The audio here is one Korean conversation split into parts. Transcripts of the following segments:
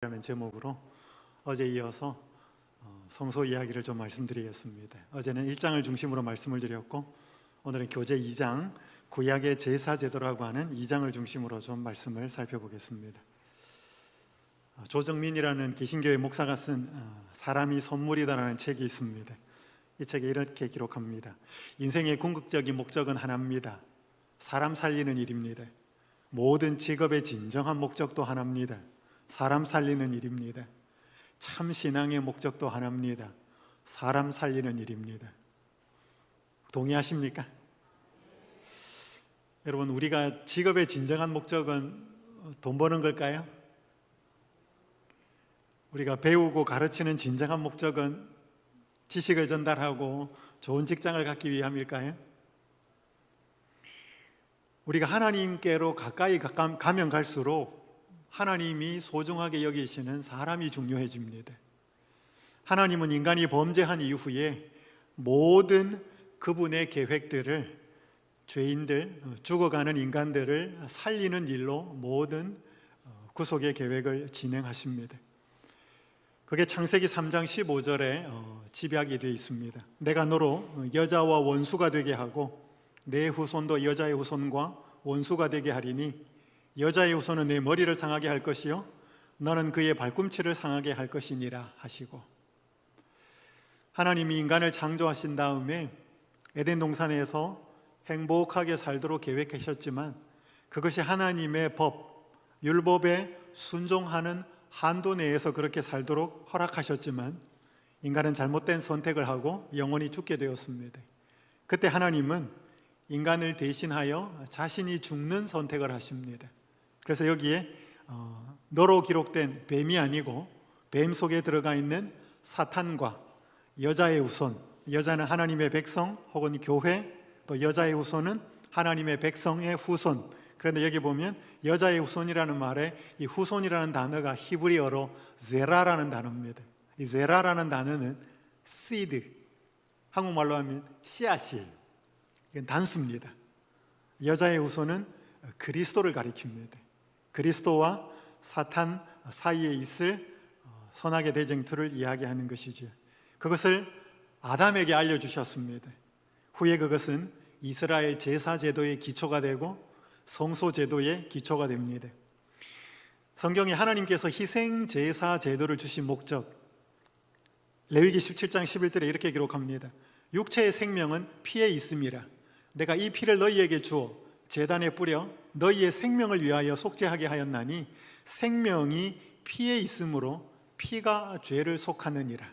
라는 제목으로 어제 이어서 성소 이야기를 좀 말씀드리겠습니다. 어제는 1장을 중심으로 말씀을 드렸고 오늘은 교재 2장 구약의 제사 제도라고 하는 2장을 중심으로 좀 말씀을 살펴보겠습니다. 조정민이라는 개신교의 목사가 쓴 사람이 선물이다라는 책이 있습니다. 이 책에 이렇게 기록합니다. 인생의 궁극적인 목적은 하나입니다. 사람 살리는 일입니다. 모든 직업의 진정한 목적도 하나입니다. 사람 살리는 일입니다. 참 신앙의 목적도 하나입니다. 사람 살리는 일입니다. 동의하십니까? 여러분, 우리가 직업의 진정한 목적은 돈 버는 걸까요? 우리가 배우고 가르치는 진정한 목적은 지식을 전달하고 좋은 직장을 갖기 위함일까요? 우리가 하나님께로 가까이 가면 갈수록 하나님이 소중하게 여기시는 사람이 중요해집니다. 하나님은 인간이 범죄한 이후에 모든 그분의 계획들을, 죄인들, 죽어가는 인간들을 살리는 일로 모든 구속의 계획을 진행하십니다. 그게 창세기 3장 15절에 집약이 되어 있습니다. 내가 너로 여자와 원수가 되게 하고 내 후손도 여자의 후손과 원수가 되게 하리니 여자의 후손은 내 머리를 상하게 할 것이요 너는 그의 발꿈치를 상하게 할 것이니라 하시고, 하나님이 인간을 창조하신 다음에 에덴 동산에서 행복하게 살도록 계획하셨지만 그것이 하나님의 법, 율법에 순종하는 한도 내에서 그렇게 살도록 허락하셨지만 인간은 잘못된 선택을 하고 영원히 죽게 되었습니다. 그때 하나님은 인간을 대신하여 자신이 죽는 선택을 하십니다. 그래서 여기에 너로 기록된 뱀이 아니고 뱀 속에 들어가 있는 사탄과 여자의 후손, 여자는 하나님의 백성 혹은 교회, 또 여자의 후손은 하나님의 백성의 후손. 그런데 여기 보면 여자의 후손이라는 말에 이 후손이라는 단어가 히브리어로 제라라는 단어입니다. 이 제라라는 단어는 seed, 한국말로 하면 씨앗이에요. 이건 단수입니다. 여자의 후손은 그리스도를 가리킵니다. 그리스도와 사탄 사이에 있을 선악의 대쟁투를 이야기하는 것이죠. 그것을 아담에게 알려주셨습니다. 후에 그것은 이스라엘 제사 제도의 기초가 되고 성소 제도의 기초가 됩니다. 성경에 하나님께서 희생 제사 제도를 주신 목적, 레위기 17장 11절에 이렇게 기록합니다. 육체의 생명은 피에 있음이라. 내가 이 피를 너희에게 주어 제단에 뿌려 너희의 생명을 위하여 속죄하게 하였나니 생명이 피에 있으므로 피가 죄를 속하느니라.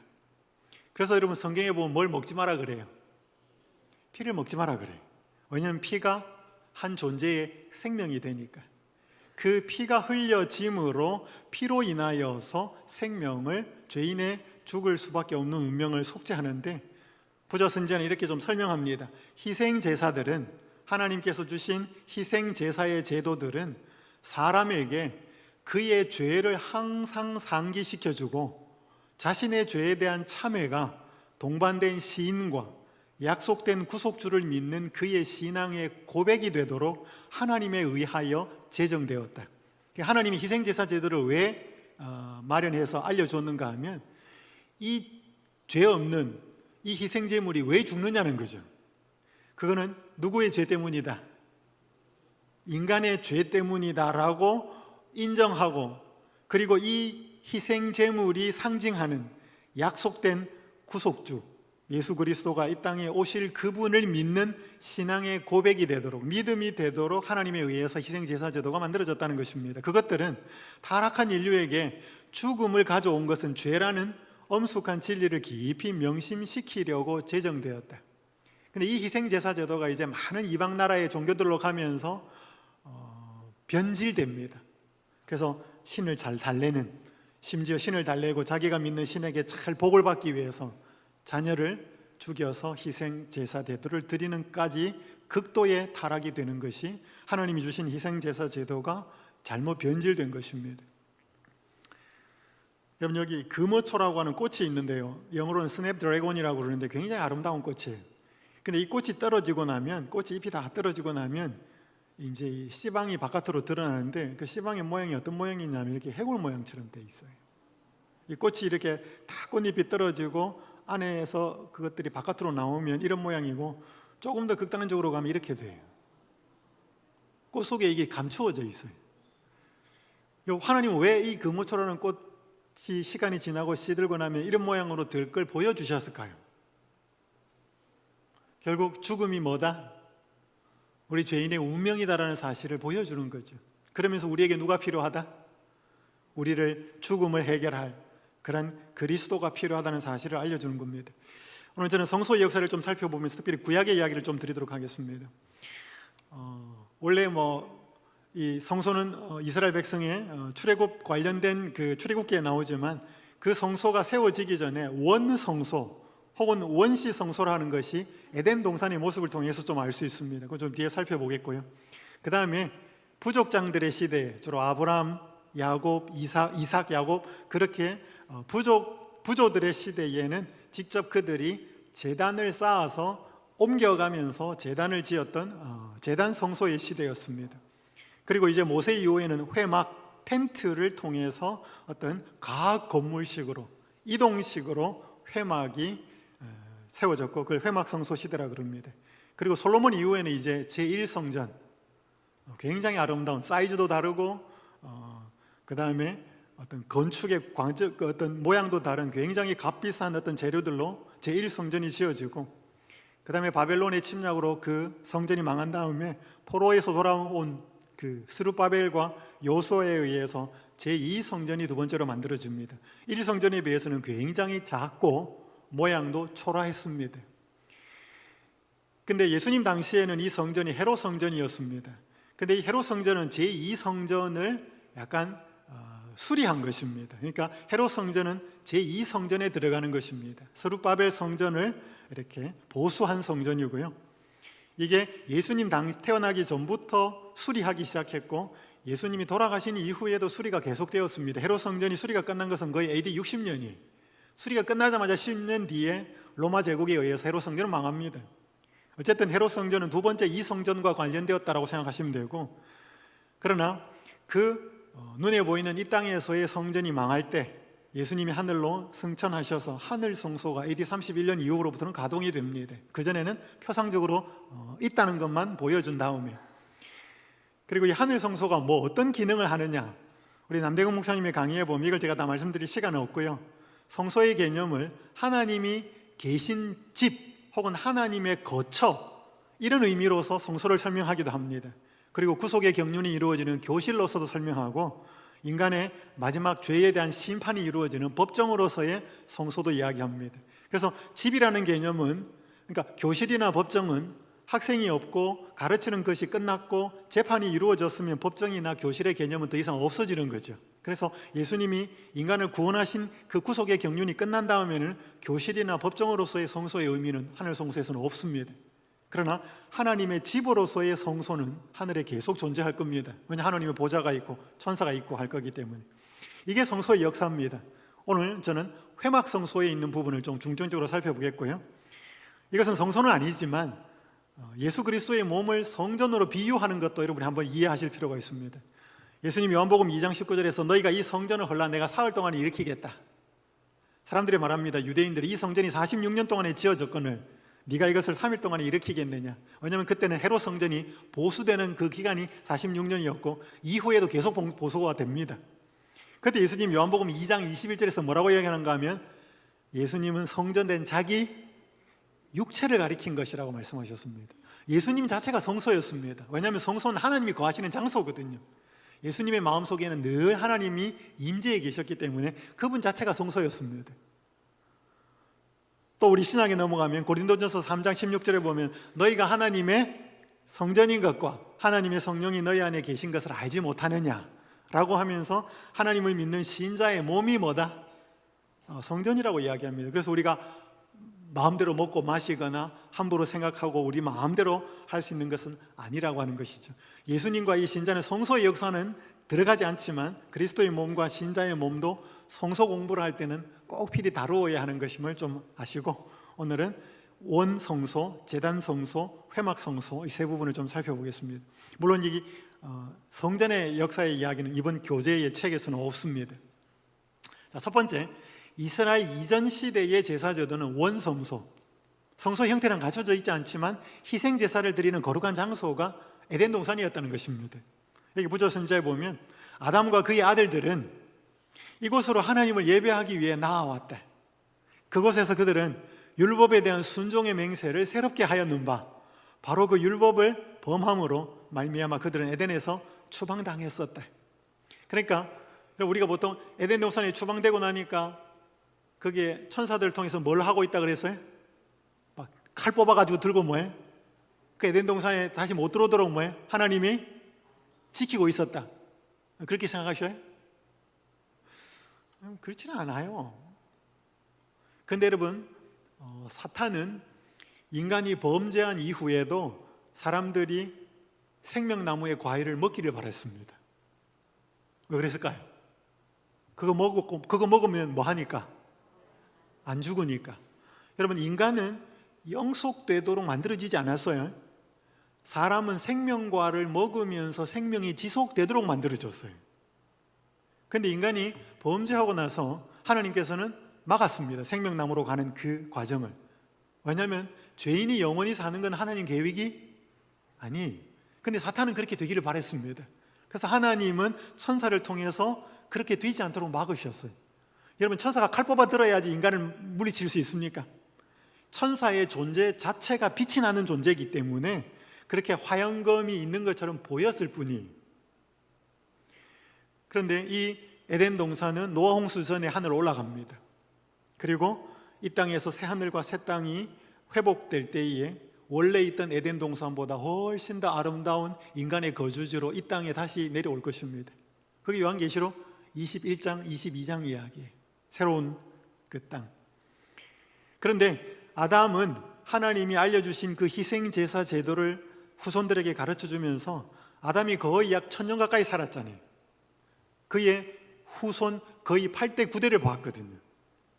그래서 여러분, 성경에 보면 뭘 먹지 마라 그래요? 피를 먹지 마라 그래요. 왜냐하면 피가 한 존재의 생명이 되니까. 그 피가 흘려짐으로 피로 인하여서 생명을, 죄인의 죽을 수밖에 없는 운명을 속죄하는데, 부조 선지자는 이렇게 좀 설명합니다. 희생 제사들은, 하나님께서 주신 희생 제사의 제도들은 사람에게 그의 죄를 항상 상기시켜주고 자신의 죄에 대한 참회가 동반된 시인과 약속된 구속주를 믿는 그의 신앙의 고백이 되도록 하나님에 의하여 제정되었다. 하나님이 희생제사 제도를 왜 마련해서 알려줬는가 하면 이 죄 없는 이 희생제물이 왜 죽느냐는 거죠. 그거는 누구의 죄 때문이다? 인간의 죄 때문이다라고 인정하고, 그리고 이 희생제물이 상징하는 약속된 구속주 예수 그리스도가 이 땅에 오실 그분을 믿는 신앙의 고백이 되도록, 믿음이 되도록 하나님에 의해서 희생제사 제도가 만들어졌다는 것입니다. 그것들은 타락한 인류에게 죽음을 가져온 것은 죄라는 엄숙한 진리를 깊이 명심시키려고 제정되었다. 근데 이 희생제사 제도가 이제 많은 이방 나라의 종교들로 가면서 변질됩니다. 그래서 신을 잘 달래는, 심지어 신을 달래고 자기가 믿는 신에게 잘 복을 받기 위해서 자녀를 죽여서 희생제사 제도를 드리는까지 극도의 타락이 되는 것이 하나님이 주신 희생제사 제도가 잘못 변질된 것입니다. 여러분, 여기 금어초라고 하는 꽃이 있는데요, 영어로는 스냅드래곤이라고 그러는데 굉장히 아름다운 꽃이에요. 근데 이 꽃이 떨어지고 나면, 꽃이 잎이 다 떨어지고 나면 이제 이 씨방이 바깥으로 드러나는데 그 씨방의 모양이 어떤 모양이냐면 이렇게 해골 모양처럼 돼 있어요. 이 꽃이 이렇게 다 꽃잎이 떨어지고 안에서 그것들이 바깥으로 나오면 이런 모양이고, 조금 더 극단적으로 가면 이렇게 돼요. 꽃 속에 이게 감추어져 있어요. 하나님은 왜 이 금오초라는 꽃이 시간이 지나고 시들고 나면 이런 모양으로 될 걸 보여주셨을까요? 결국 죽음이 뭐다? 우리 죄인의 운명이다라는 사실을 보여주는 거죠. 그러면서 우리에게 누가 필요하다? 우리를 죽음을 해결할 그런 그리스도가 필요하다는 사실을 알려주는 겁니다. 오늘 저는 성소의 역사를 좀 살펴보면서 특별히 구약의 이야기를 좀 드리도록 하겠습니다. 원래 이 성소는 이스라엘 백성의 출애굽 관련된 그 출애굽기에 나오지만, 그 성소가 세워지기 전에 원성소 혹은 원시 성소라는 것이 에덴 동산의 모습을 통해서 좀 알 수 있습니다. 그거 좀 뒤에 살펴보겠고요. 그 다음에 부족장들의 시대, 주로 아브라함, 야곱, 이삭, 야곱, 그렇게 부조들의 시대에는 직접 그들이 제단을 쌓아서 옮겨가면서 제단을 지었던 제단 성소의 시대였습니다. 그리고 이제 모세 이후에는 회막 텐트를 통해서 어떤 과학 건물식으로 이동식으로 회막이 세워졌고, 그걸 회막 성소 시대라 그럽니다. 그리고 솔로몬 이후에는 이제 제1성전, 굉장히 아름다운, 사이즈도 다르고 그 다음에 어떤 건축의 어떤 모양도 다른 굉장히 값비싼 어떤 재료들로 제1성전이 지어지고, 그 다음에 바벨론의 침략으로 그 성전이 망한 다음에 포로에서 돌아온 그 스룹바벨과 요수아에 의해서 제2성전이 두 번째로 만들어집니다. 1성전에 비해서는 굉장히 작고 모양도 초라했습니다. 근데 예수님 당시에는 이 성전이 헤롯 성전이었습니다. 근데 이 헤롯 성전은 제2성전을 약간 수리한 것입니다. 그러니까 헤롯 성전은 제2성전에 들어가는 것입니다. 스룹바벨 성전을 이렇게 보수한 성전이고요. 이게 예수님 태어나기 전부터 수리하기 시작했고, 예수님이 돌아가신 이후에도 수리가 계속되었습니다. 헤롯 성전이 수리가 끝난 것은 거의 AD 60년이에요. 수리가 끝나자마자 10년 뒤에 로마 제국에 의해서 헤롯 성전은 망합니다. 어쨌든 헤롯 성전은 두 번째 이 성전과 관련되었다고 생각하시면 되고, 그러나 그 눈에 보이는 이 땅에서의 성전이 망할 때 예수님이 하늘로 승천하셔서 하늘 성소가 AD 31년 이후로부터는 가동이 됩니다. 그전에는 표상적으로 있다는 것만 보여준 다음에, 그리고 이 하늘 성소가 어떤 기능을 하느냐, 우리 남대근 목사님의 강의에 보면 이걸 제가 다 말씀드릴 시간은 없고요. 성소의 개념을 하나님이 계신 집 혹은 하나님의 거처, 이런 의미로서 성소를 설명하기도 합니다. 그리고 구속의 경륜이 이루어지는 교실로서도 설명하고, 인간의 마지막 죄에 대한 심판이 이루어지는 법정으로서의 성소도 이야기합니다. 그래서 집이라는 개념은, 그러니까 교실이나 법정은 학생이 없고 가르치는 것이 끝났고 재판이 이루어졌으면 법정이나 교실의 개념은 더 이상 없어지는 거죠. 그래서 예수님이 인간을 구원하신 그 구속의 경륜이 끝난 다음에는 교실이나 법정으로서의 성소의 의미는 하늘 성소에서는 없습니다. 그러나 하나님의 집으로서의 성소는 하늘에 계속 존재할 겁니다. 왜냐하면 하나님의 보좌가 있고 천사가 있고 할 거기 때문에. 이게 성소의 역사입니다. 오늘 저는 회막 성소에 있는 부분을 좀 중점적으로 살펴보겠고요. 이것은 성소는 아니지만 예수 그리스도의 몸을 성전으로 비유하는 것도 여러분이 한번 이해하실 필요가 있습니다. 예수님 요한복음 2장 19절에서 너희가 이 성전을 헐라 내가 사흘 동안에 일으키겠다. 사람들이 말합니다. 유대인들이 이 성전이 46년 동안에 지어졌거늘 네가 이것을 3일 동안에 일으키겠느냐. 왜냐하면 그때는 헤롯 성전이 보수되는 그 기간이 46년이었고 이후에도 계속 보수가 됩니다. 그때 예수님 요한복음 2장 21절에서 뭐라고 이야기하는가 하면, 예수님은 성전된 자기 육체를 가리킨 것이라고 말씀하셨습니다. 예수님 자체가 성소였습니다. 왜냐하면 성소는 하나님이 거하시는 장소거든요. 예수님의 마음속에는 늘 하나님이 임재해 계셨기 때문에 그분 자체가 성소였습니다. 또 우리 신약에 넘어가면 고린도전서 3장 16절에 보면 너희가 하나님의 성전인 것과 하나님의 성령이 너희 안에 계신 것을 알지 못하느냐 라고 하면서 하나님을 믿는 신자의 몸이 뭐다? 성전이라고 이야기합니다. 그래서 우리가 마음대로 먹고 마시거나 함부로 생각하고 우리 마음대로 할 수 있는 것은 아니라고 하는 것이죠. 예수님과 이 신자는 성소의 역사는 들어가지 않지만 그리스도의 몸과 신자의 몸도 성소 공부를 할 때는 꼭 필히 다루어야 하는 것임을 좀 아시고, 오늘은 원성소, 제단성소, 회막성소 이 세 부분을 좀 살펴보겠습니다. 물론 이 성전의 역사의 이야기는 이번 교재의 책에서는 없습니다. 자, 첫 번째, 이스라엘 이전 시대의 제사제도는 원성소, 성소 형태는 갖춰져 있지 않지만 희생 제사를 드리는 거룩한 장소가 에덴 동산이었다는 것입니다. 여기 부조선지자에 보면 아담과 그의 아들들은 이곳으로 하나님을 예배하기 위해 나아왔다. 그곳에서 그들은 율법에 대한 순종의 맹세를 새롭게 하였는 바 바로 그 율법을 범함으로 말미암아 그들은 에덴에서 추방당했었다. 그러니까 우리가 보통 에덴 동산에 추방되고 나니까 거기에 천사들을 통해서 뭘 하고 있다 그랬어요? 막 칼 뽑아가지고 들고 뭐해? 그 에덴 동산에 다시 못 들어오도록 뭐해? 하나님이 지키고 있었다. 그렇게 생각하셔요? 그렇지는 않아요. 근데 여러분, 사탄은 인간이 범죄한 이후에도 사람들이 생명나무의 과일을 먹기를 바랬습니다. 왜 그랬을까요? 그거 먹으면 뭐 하니까? 안 죽으니까. 여러분, 인간은 영속되도록 만들어지지 않았어요. 사람은 생명과를 먹으면서 생명이 지속되도록 만들어졌어요. 근데 인간이 범죄하고 나서 하나님께서는 막았습니다. 생명나무로 가는 그 과정을. 왜냐하면 죄인이 영원히 사는 건 하나님 계획이 아니. 근데 사탄은 그렇게 되기를 바랬습니다. 그래서 하나님은 천사를 통해서 그렇게 되지 않도록 막으셨어요. 여러분, 천사가 칼 뽑아 들어야지 인간을 물리칠 수 있습니까? 천사의 존재 자체가 빛이 나는 존재이기 때문에 그렇게 화영검이 있는 것처럼 보였을 뿐이. 그런데 이 에덴 동산은 노아 홍수 전에 하늘 올라갑니다. 그리고 이 땅에서 새 하늘과 새 땅이 회복될 때에 원래 있던 에덴 동산보다 훨씬 더 아름다운 인간의 거주지로 이 땅에 다시 내려올 것입니다. 그게 요한계시록 21장, 22장 이야기예요. 새로운 그 땅. 그런데 아담은 하나님이 알려주신 그 희생제사 제도를 후손들에게 가르쳐주면서 아담이 거의 약 1000년 가까이 살았잖아요. 그의 후손 거의 8대 9대를 봤거든요.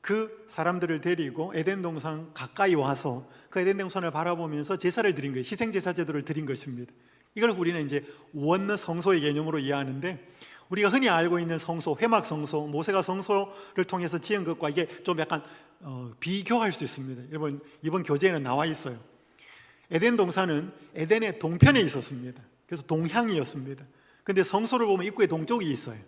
그 사람들을 데리고 에덴 동산 가까이 와서 그 에덴 동산을 바라보면서 제사를 드린 거예요. 희생제사 제도를 드린 것입니다. 이걸 우리는 이제 원성소의 개념으로 이해하는데, 우리가 흔히 알고 있는 성소, 회막성소, 모세가 성소를 통해서 지은 것과 이게 좀 약간 비교할 수 있습니다. 여러분, 이번 교재에는 나와 있어요. 에덴 동산은 에덴의 동편에 있었습니다. 그래서 동향이었습니다. 근데 성소를 보면 입구에 동쪽이 있어요.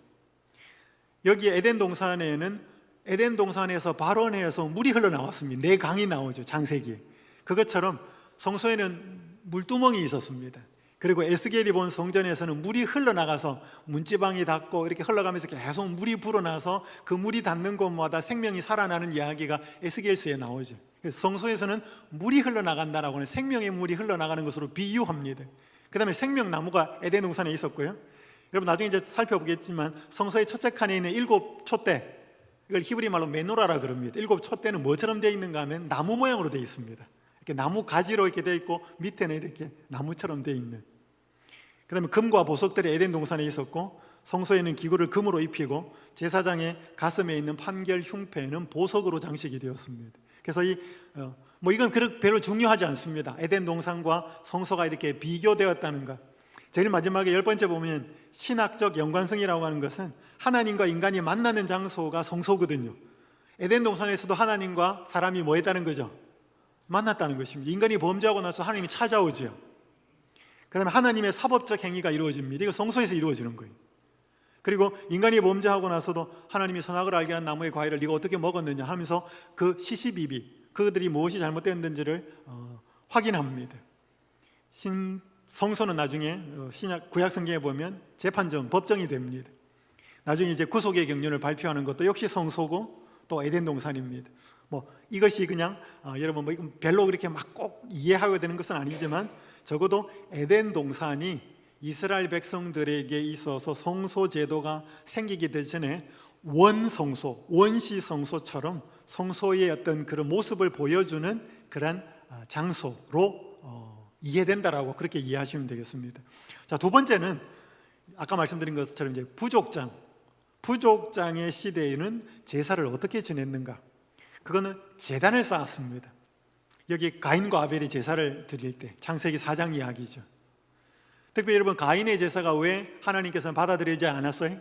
여기 에덴 동산에는 에덴 동산에서 발원해서 물이 흘러나왔습니다. 네 강이 나오죠, 창세기에. 그것처럼 성소에는 물두멍이 있었습니다. 그리고 에스겔이 본 성전에서는 물이 흘러나가서 문지방이 닿고 이렇게 흘러가면서 계속 물이 불어나서 그 물이 닿는 곳마다 생명이 살아나는 이야기가 에스겔서에 나오죠. 그래서 성소에서는 물이 흘러나간다라고 하는 생명의 물이 흘러나가는 것으로 비유합니다. 그 다음에 생명나무가 에덴 동산에 있었고요. 여러분, 나중에 이제 살펴보겠지만 성소의 첫째 칸에 있는 7 촛대, 이걸 히브리 말로 메노라라 그럽니다. 7 촛대는 뭐처럼 되어 있는가 하면 나무 모양으로 되어 있습니다. 이렇게 나무 가지로 이렇게 되어 있고 밑에는 이렇게 나무처럼 되어 있는. 그 다음에 금과 보석들이 에덴 동산에 있었고, 성소에는 기구를 금으로 입히고 제사장의 가슴에 있는 판결 흉패는 보석으로 장식이 되었습니다. 그래서 이건 별로 중요하지 않습니다. 에덴 동산과 성소가 이렇게 비교되었다는 것. 제일 마지막에 10번째 보면 신학적 연관성이라고 하는 것은 하나님과 인간이 만나는 장소가 성소거든요. 에덴 동산에서도 하나님과 사람이 뭐 했다는 거죠? 만났다는 것입니다. 인간이 범죄하고 나서 하나님이 찾아오죠. 그 다음에 하나님의 사법적 행위가 이루어집니다. 이거 성소에서 이루어지는 거예요. 그리고 인간이 범죄하고 나서도 하나님이 선악을 알게 한 나무의 과일을 네가 어떻게 먹었느냐 하면서 그 시시비비, 그들이 무엇이 잘못됐는지를 확인합니다. 성소는 나중에 구약 성경에 보면 재판정, 법정이 됩니다. 나중에 이제 구속의 경륜을 발표하는 것도 역시 성소고 또 에덴 동산입니다. 이것이 그냥 여러분 별로 그렇게 막 꼭 이해하게 되는 것은 아니지만 적어도 에덴 동산이 이스라엘 백성들에게 있어서 성소 제도가 생기기 전에 원성소, 원시성소처럼 성소의 어떤 그런 모습을 보여주는 그런 장소로 이해된다라고 그렇게 이해하시면 되겠습니다. 자, 두 번째는 아까 말씀드린 것처럼 이제 부족장의 시대에는 제사를 어떻게 지냈는가? 그거는 제단을 쌓았습니다. 여기 가인과 아벨의 제사를 드릴 때, 창세기 4장 이야기죠. 특별히 여러분, 가인의 제사가 왜 하나님께서는 받아들이지 않았어요?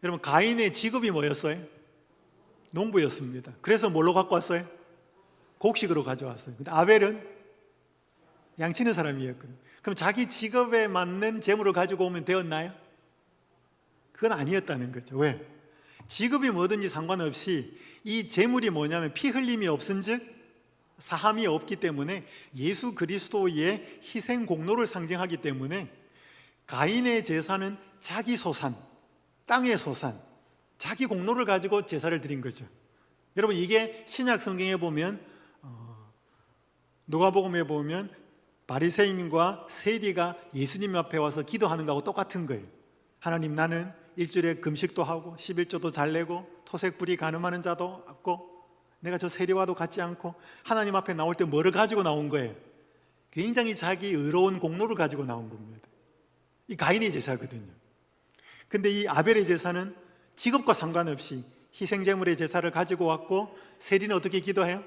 여러분, 가인의 직업이 뭐였어요? 농부였습니다. 그래서 뭘로 갖고 왔어요? 곡식으로 가져왔어요. 근데 아벨은 양치는 사람이었거든요. 그럼 자기 직업에 맞는 재물을 가지고 오면 되었나요? 그건 아니었다는 거죠. 왜? 직업이 뭐든지 상관없이 이 재물이 뭐냐면 피 흘림이 없은즉 사함이 없기 때문에 예수 그리스도의 희생 공로를 상징하기 때문에 가인의 제사는 자기 소산, 땅의 소산, 자기 공로를 가지고 제사를 드린 거죠. 여러분, 이게 신약 성경에 보면 누가복음에 보면 바리새인과 세리가 예수님 앞에 와서 기도하는 거하고 똑같은 거예요. 하나님, 나는 일주일에 금식도 하고 11조도 잘 내고 토색불이 가늠하는 자도 없고 내가 저 세리와도 같지 않고, 하나님 앞에 나올 때 뭐를 가지고 나온 거예요? 굉장히 자기 의로운 공로를 가지고 나온 겁니다. 이 가인의 제사거든요. 근데 이 아벨의 제사는 직업과 상관없이 희생제물의 제사를 가지고 왔고, 세리는 어떻게 기도해요?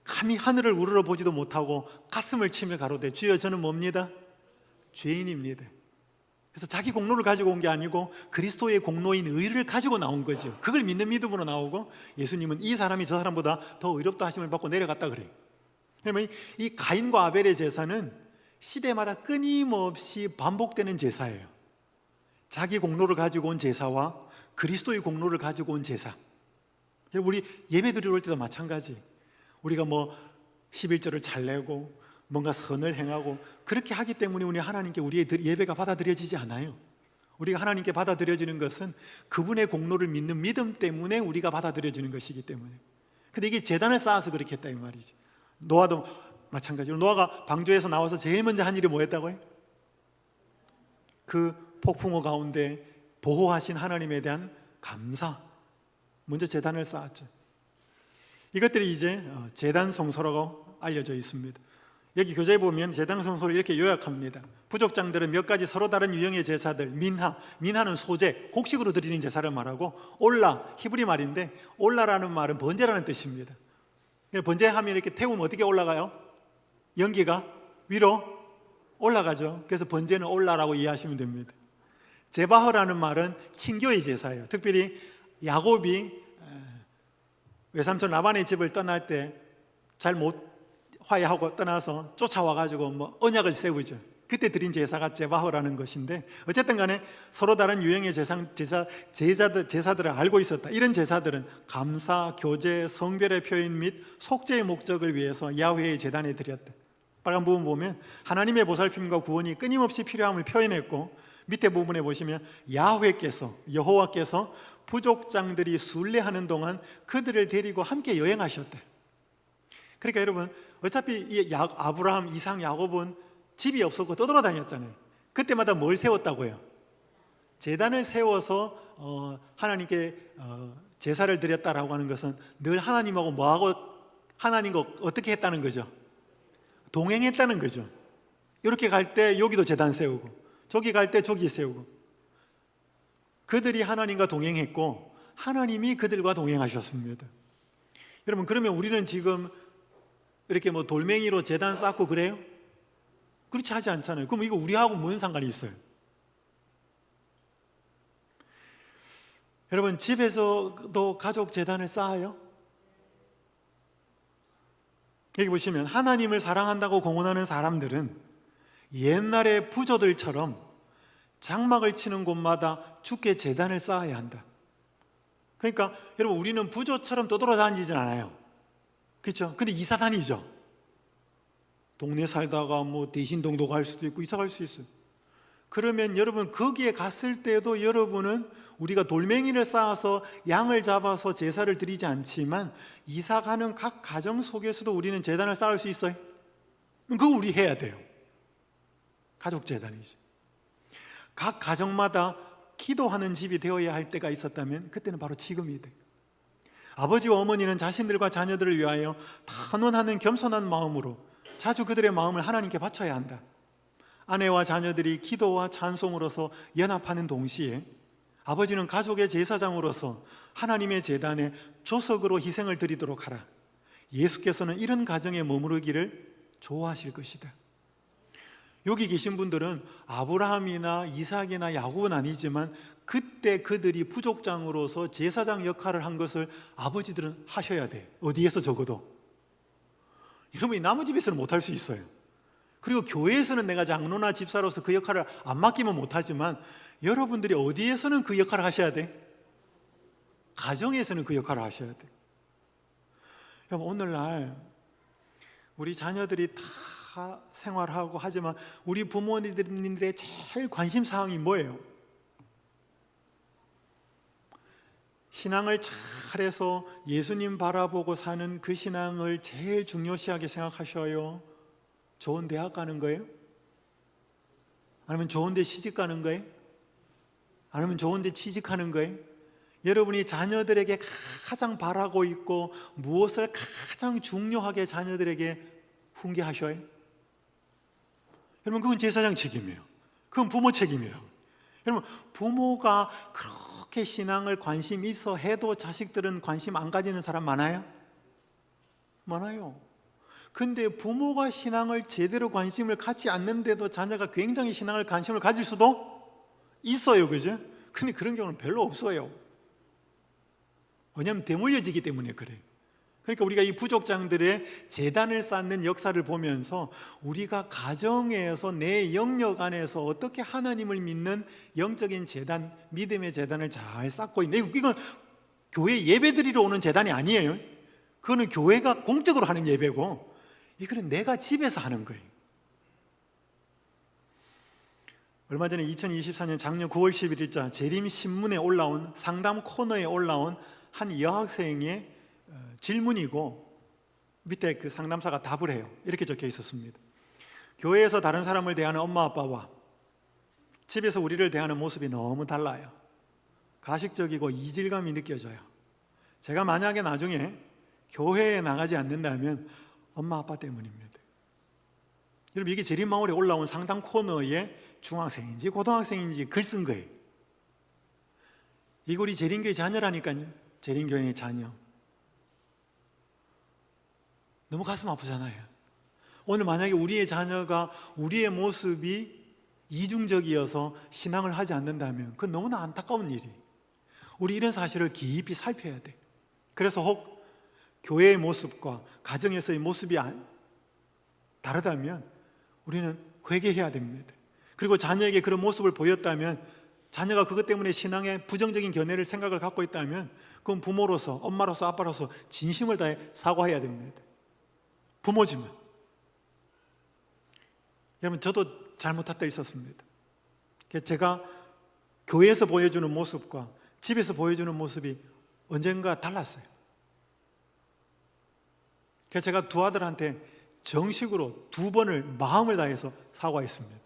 감히 하늘을 우러러 보지도 못하고 가슴을 치며 가로되, 주여 저는 뭡니다? 죄인입니다. 그래서 자기 공로를 가지고 온 게 아니고 그리스도의 공로인 의를 가지고 나온 거죠. 그걸 믿는 믿음으로 나오고, 예수님은 이 사람이 저 사람보다 더 의롭다 하심을 받고 내려갔다 그래요. 그러면 이 가인과 아벨의 제사는 시대마다 끊임없이 반복되는 제사예요. 자기 공로를 가지고 온 제사와 그리스도의 공로를 가지고 온 제사. 우리 예배 드리러 올 때도 마찬가지. 우리가 뭐 11조를 잘 내고 뭔가 선을 행하고 그렇게 하기 때문에 우리 하나님께 우리의 예배가 받아들여지지 않아요. 우리가 하나님께 받아들여지는 것은 그분의 공로를 믿는 믿음 때문에 우리가 받아들여지는 것이기 때문에. 근데 이게 제단을 쌓아서 그렇게 했다 이 말이죠. 노아도 마찬가지로, 노아가 방주에서 나와서 제일 먼저 한 일이 뭐였다고요? 그 폭풍우 가운데 보호하신 하나님에 대한 감사, 먼저 제단을 쌓았죠. 이것들이 이제 제단 성소라고 알려져 있습니다. 여기 교재에 보면 제단 성소를 이렇게 요약합니다. 부족장들은 몇 가지 서로 다른 유형의 제사들, 민하는 소제, 곡식으로 드리는 제사를 말하고, 올라, 히브리 말인데 올라라는 말은 번제라는 뜻입니다. 번제하면 이렇게 태우면 어떻게 올라가요? 연기가 위로 올라가죠. 그래서 번제는 올라라고 이해하시면 됩니다. 제바흐라는 말은 친교의 제사예요. 특별히 야곱이 외삼촌 라반의 집을 떠날 때 잘 못 화해하고 떠나서 쫓아와가지고 뭐 언약을 세우죠. 그때 드린 제사가 제바흐라는 것인데, 어쨌든 간에 서로 다른 유형의 제사들을 알고 있었다. 이런 제사들은 감사, 교제, 성별의 표현 및 속죄의 목적을 위해서 야훼의 제단에 드렸다. 빨간 부분 보면 하나님의 보살핌과 구원이 끊임없이 필요함을 표현했고, 밑에 부분에 보시면 여호와께서 부족장들이 순례하는 동안 그들을 데리고 함께 여행하셨다. 그러니까 여러분, 어차피 아브라함, 이삭, 야곱은 집이 없었고 떠돌아다녔잖아요. 그때마다 뭘 세웠다고요? 제단을 세워서 하나님께 제사를 드렸다라고 하는 것은 늘 하나님하고 뭐하고, 하나님과 어떻게 했다는 거죠? 동행했다는 거죠. 이렇게 갈 때 여기도 제단 세우고, 저기 갈 때 저기 세우고, 그들이 하나님과 동행했고 하나님이 그들과 동행하셨습니다. 여러분, 그러면 우리는 지금 이렇게 뭐 돌멩이로 제단 쌓고 그래요? 그렇지 하지 않잖아요. 그럼 이거 우리하고 뭔 상관이 있어요? 여러분, 집에서도 가족 제단을 쌓아요? 여기 보시면 하나님을 사랑한다고 공언하는 사람들은 옛날의 부조들처럼 장막을 치는 곳마다 주께 제단을 쌓아야 한다. 그러니까 여러분, 우리는 부조처럼 떠돌아다니진 않아요. 그렇죠? 근데 이사 다니죠. 동네 살다가 뭐 대신동도 갈 수도 있고 이사 갈 수 있어요. 그러면 여러분, 거기에 갔을 때도 여러분은 우리가 돌멩이를 쌓아서 양을 잡아서 제사를 드리지 않지만 이사 가는 각 가정 속에서도 우리는 제단을 쌓을 수 있어요. 그거 우리 해야 돼요. 가족 제단이죠. 각 가정마다 기도하는 집이 되어야 할 때가 있었다면 그때는 바로 지금이다. 아버지와 어머니는 자신들과 자녀들을 위하여 탄원하는 겸손한 마음으로 자주 그들의 마음을 하나님께 바쳐야 한다. 아내와 자녀들이 기도와 찬송으로서 연합하는 동시에 아버지는 가족의 제사장으로서 하나님의 제단에 조석으로 희생을 드리도록 하라. 예수께서는 이런 가정에 머무르기를 좋아하실 것이다. 여기 계신 분들은 아브라함이나 이삭이나 야곱은 아니지만 그때 그들이 부족장으로서 제사장 역할을 한 것을 아버지들은 하셔야 돼. 어디에서 적어도. 여러분이 남의 집에서는 못할 수 있어요. 그리고 교회에서는 내가 장로나 집사로서 그 역할을 안 맡기면 못하지만 여러분들이 어디에서는 그 역할을 하셔야 돼? 가정에서는 그 역할을 하셔야 돼. 여러분, 오늘날 우리 자녀들이 다 생활하고 하지만 우리 부모님들의 제일 관심사항이 뭐예요? 신앙을 잘해서 예수님 바라보고 사는 그 신앙을 제일 중요시하게 생각하셔요? 좋은 대학 가는 거예요? 아니면 좋은 데 시집 가는 거예요? 아니면 좋은 데 취직하는 거예요? 여러분이 자녀들에게 가장 바라고 있고 무엇을 가장 중요하게 자녀들에게 훈계하셔요? 여러분, 그건 제사장 책임이에요. 그건 부모 책임이라고. 여러분, 부모가 그렇게 신앙을 관심 있어 해도 자식들은 관심 안 가지는 사람 많아요? 많아요. 근데 부모가 신앙을 제대로 관심을 갖지 않는데도 자녀가 굉장히 신앙을 관심을 가질 수도 있어요. 그죠? 근데 그런 경우는 별로 없어요. 왜냐하면 대물려지기 때문에 그래요. 그러니까 우리가 이 부족장들의 제단을 쌓는 역사를 보면서 우리가 가정에서 내 영역 안에서 어떻게 하나님을 믿는 영적인 제단, 믿음의 제단을 잘 쌓고 있는데, 이건 교회 예배드리러 오는 제단이 아니에요. 그거는 교회가 공적으로 하는 예배고, 이거는 내가 집에서 하는 거예요. 얼마 전에 2024년 작년 9월 11일자 재림신문에 올라온, 상담 코너에 올라온 한 여학생의 질문이고 밑에 그 상담사가 답을 해요. 이렇게 적혀 있었습니다. 교회에서 다른 사람을 대하는 엄마 아빠와 집에서 우리를 대하는 모습이 너무 달라요. 가식적이고 이질감이 느껴져요. 제가 만약에 나중에 교회에 나가지 않는다면 엄마 아빠 때문입니다. 여러분, 이게 재림마을에 올라온 상담 코너에 중학생인지 고등학생인지 글 쓴 거예요. 이거 우리 재림교회 자녀라니까요. 재림교회의 자녀. 너무 가슴 아프잖아요. 오늘 만약에 우리의 자녀가 우리의 모습이 이중적이어서 신앙을 하지 않는다면 그건 너무나 안타까운 일이. 우리 이런 사실을 깊이 살펴야 돼. 그래서 혹 교회의 모습과 가정에서의 모습이 다르다면 우리는 회개해야 됩니다. 그리고 자녀에게 그런 모습을 보였다면, 자녀가 그것 때문에 신앙에 부정적인 견해를 생각을 갖고 있다면 그건 부모로서, 엄마로서, 아빠로서 진심을 다해 사과해야 됩니다. 부모지만. 여러분, 저도 잘못할 때 있었습니다. 제가 교회에서 보여주는 모습과 집에서 보여주는 모습이 언젠가 달랐어요. 그래서 제가 두 아들한테 정식으로 2번을 마음을 다해서 사과했습니다.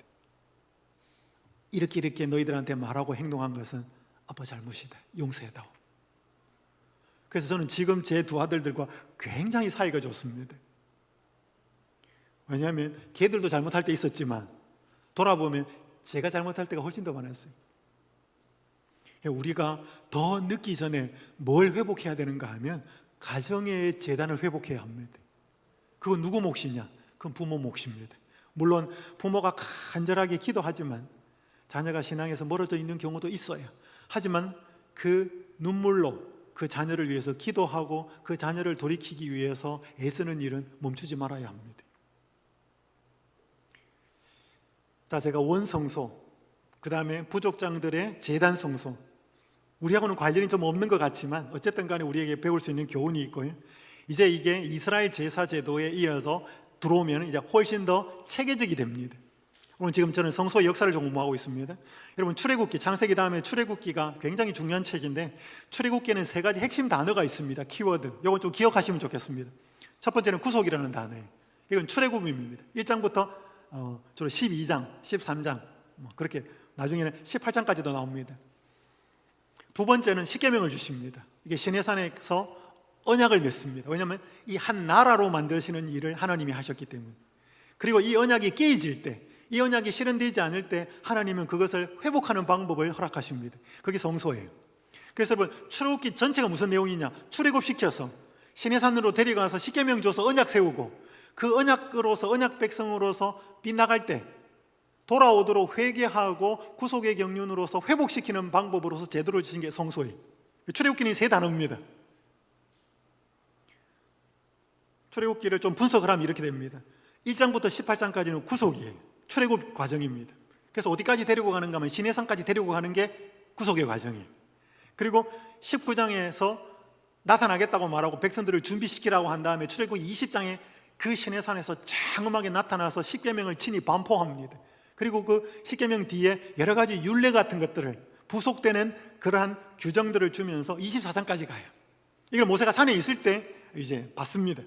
이렇게 너희들한테 말하고 행동한 것은 아빠 잘못이다. 용서해다오. 그래서 저는 지금 제 두 아들들과 굉장히 사이가 좋습니다. 왜냐하면 걔들도 잘못할 때 있었지만 돌아보면 제가 잘못할 때가 훨씬 더 많았어요. 우리가 더 늦기 전에 뭘 회복해야 되는가 하면 가정의 재단을 회복해야 합니다. 그건 누구 몫이냐? 그건 부모 몫입니다. 물론 부모가 간절하게 기도하지만 자녀가 신앙에서 멀어져 있는 경우도 있어요. 하지만 그 눈물로 그 자녀를 위해서 기도하고 그 자녀를 돌이키기 위해서 애쓰는 일은 멈추지 말아야 합니다. 자, 제가 원성소, 그 다음에 부족장들의 재단 성소, 우리하고는 관련이 좀 없는 것 같지만 어쨌든 간에 우리에게 배울 수 있는 교훈이 있고요. 이제 이게 이스라엘 제사 제도에 이어서 들어오면 이제 훨씬 더 체계적이 됩니다. 오늘 지금 저는 성소의 역사를 좀 공부하고 있습니다. 여러분, 출애굽기, 창세기 다음에 출애굽기가 굉장히 중요한 책인데, 출애굽기에는 3가지 핵심 단어가 있습니다. 키워드. 이건 좀 기억하시면 좋겠습니다. 첫 번째는 구속이라는 단어예요. 이건 출애굽입니다. 1장부터 주로 12장, 13장, 그렇게 나중에는 18장까지도 나옵니다. 두 번째는 십계명을 주십니다. 이게 시내산에서 언약을 맺습니다. 왜냐하면 이 한 나라로 만드시는 일을 하나님이 하셨기 때문에. 그리고 이 언약이 깨어질 때 이 언약이 실현되지 않을 때 하나님은 그것을 회복하는 방법을 허락하십니다. 그게 성소예요. 그래서 여러분, 출애굽기 전체가 무슨 내용이냐? 출애굽시켜서 시내산으로 데려가서 십계명 줘서 언약 세우고, 그 언약으로서, 언약 백성으로서 빗나갈 때 돌아오도록 회개하고 구속의 경륜으로서 회복시키는 방법으로서 제도를 주신 게 성소예요. 출애굽기는 세 단어입니다. 출애굽기를 좀 분석을 하면 이렇게 됩니다. 1장부터 18장까지는 구속이에요. 출애굽 과정입니다. 그래서 어디까지 데리고 가는가 하면 시내산까지 데리고 가는 게 구속의 과정이에요. 그리고 19장에서 나타나겠다고 말하고 백성들을 준비시키라고 한 다음에 출애굽 20장에 그 시내산에서 장엄하게 나타나서 십계명을 친히 반포합니다. 그리고 그 십계명 뒤에 여러 가지 율례 같은 것들을 부속되는 그러한 규정들을 주면서 24장까지 가요. 이걸 모세가 산에 있을 때 이제 봤습니다.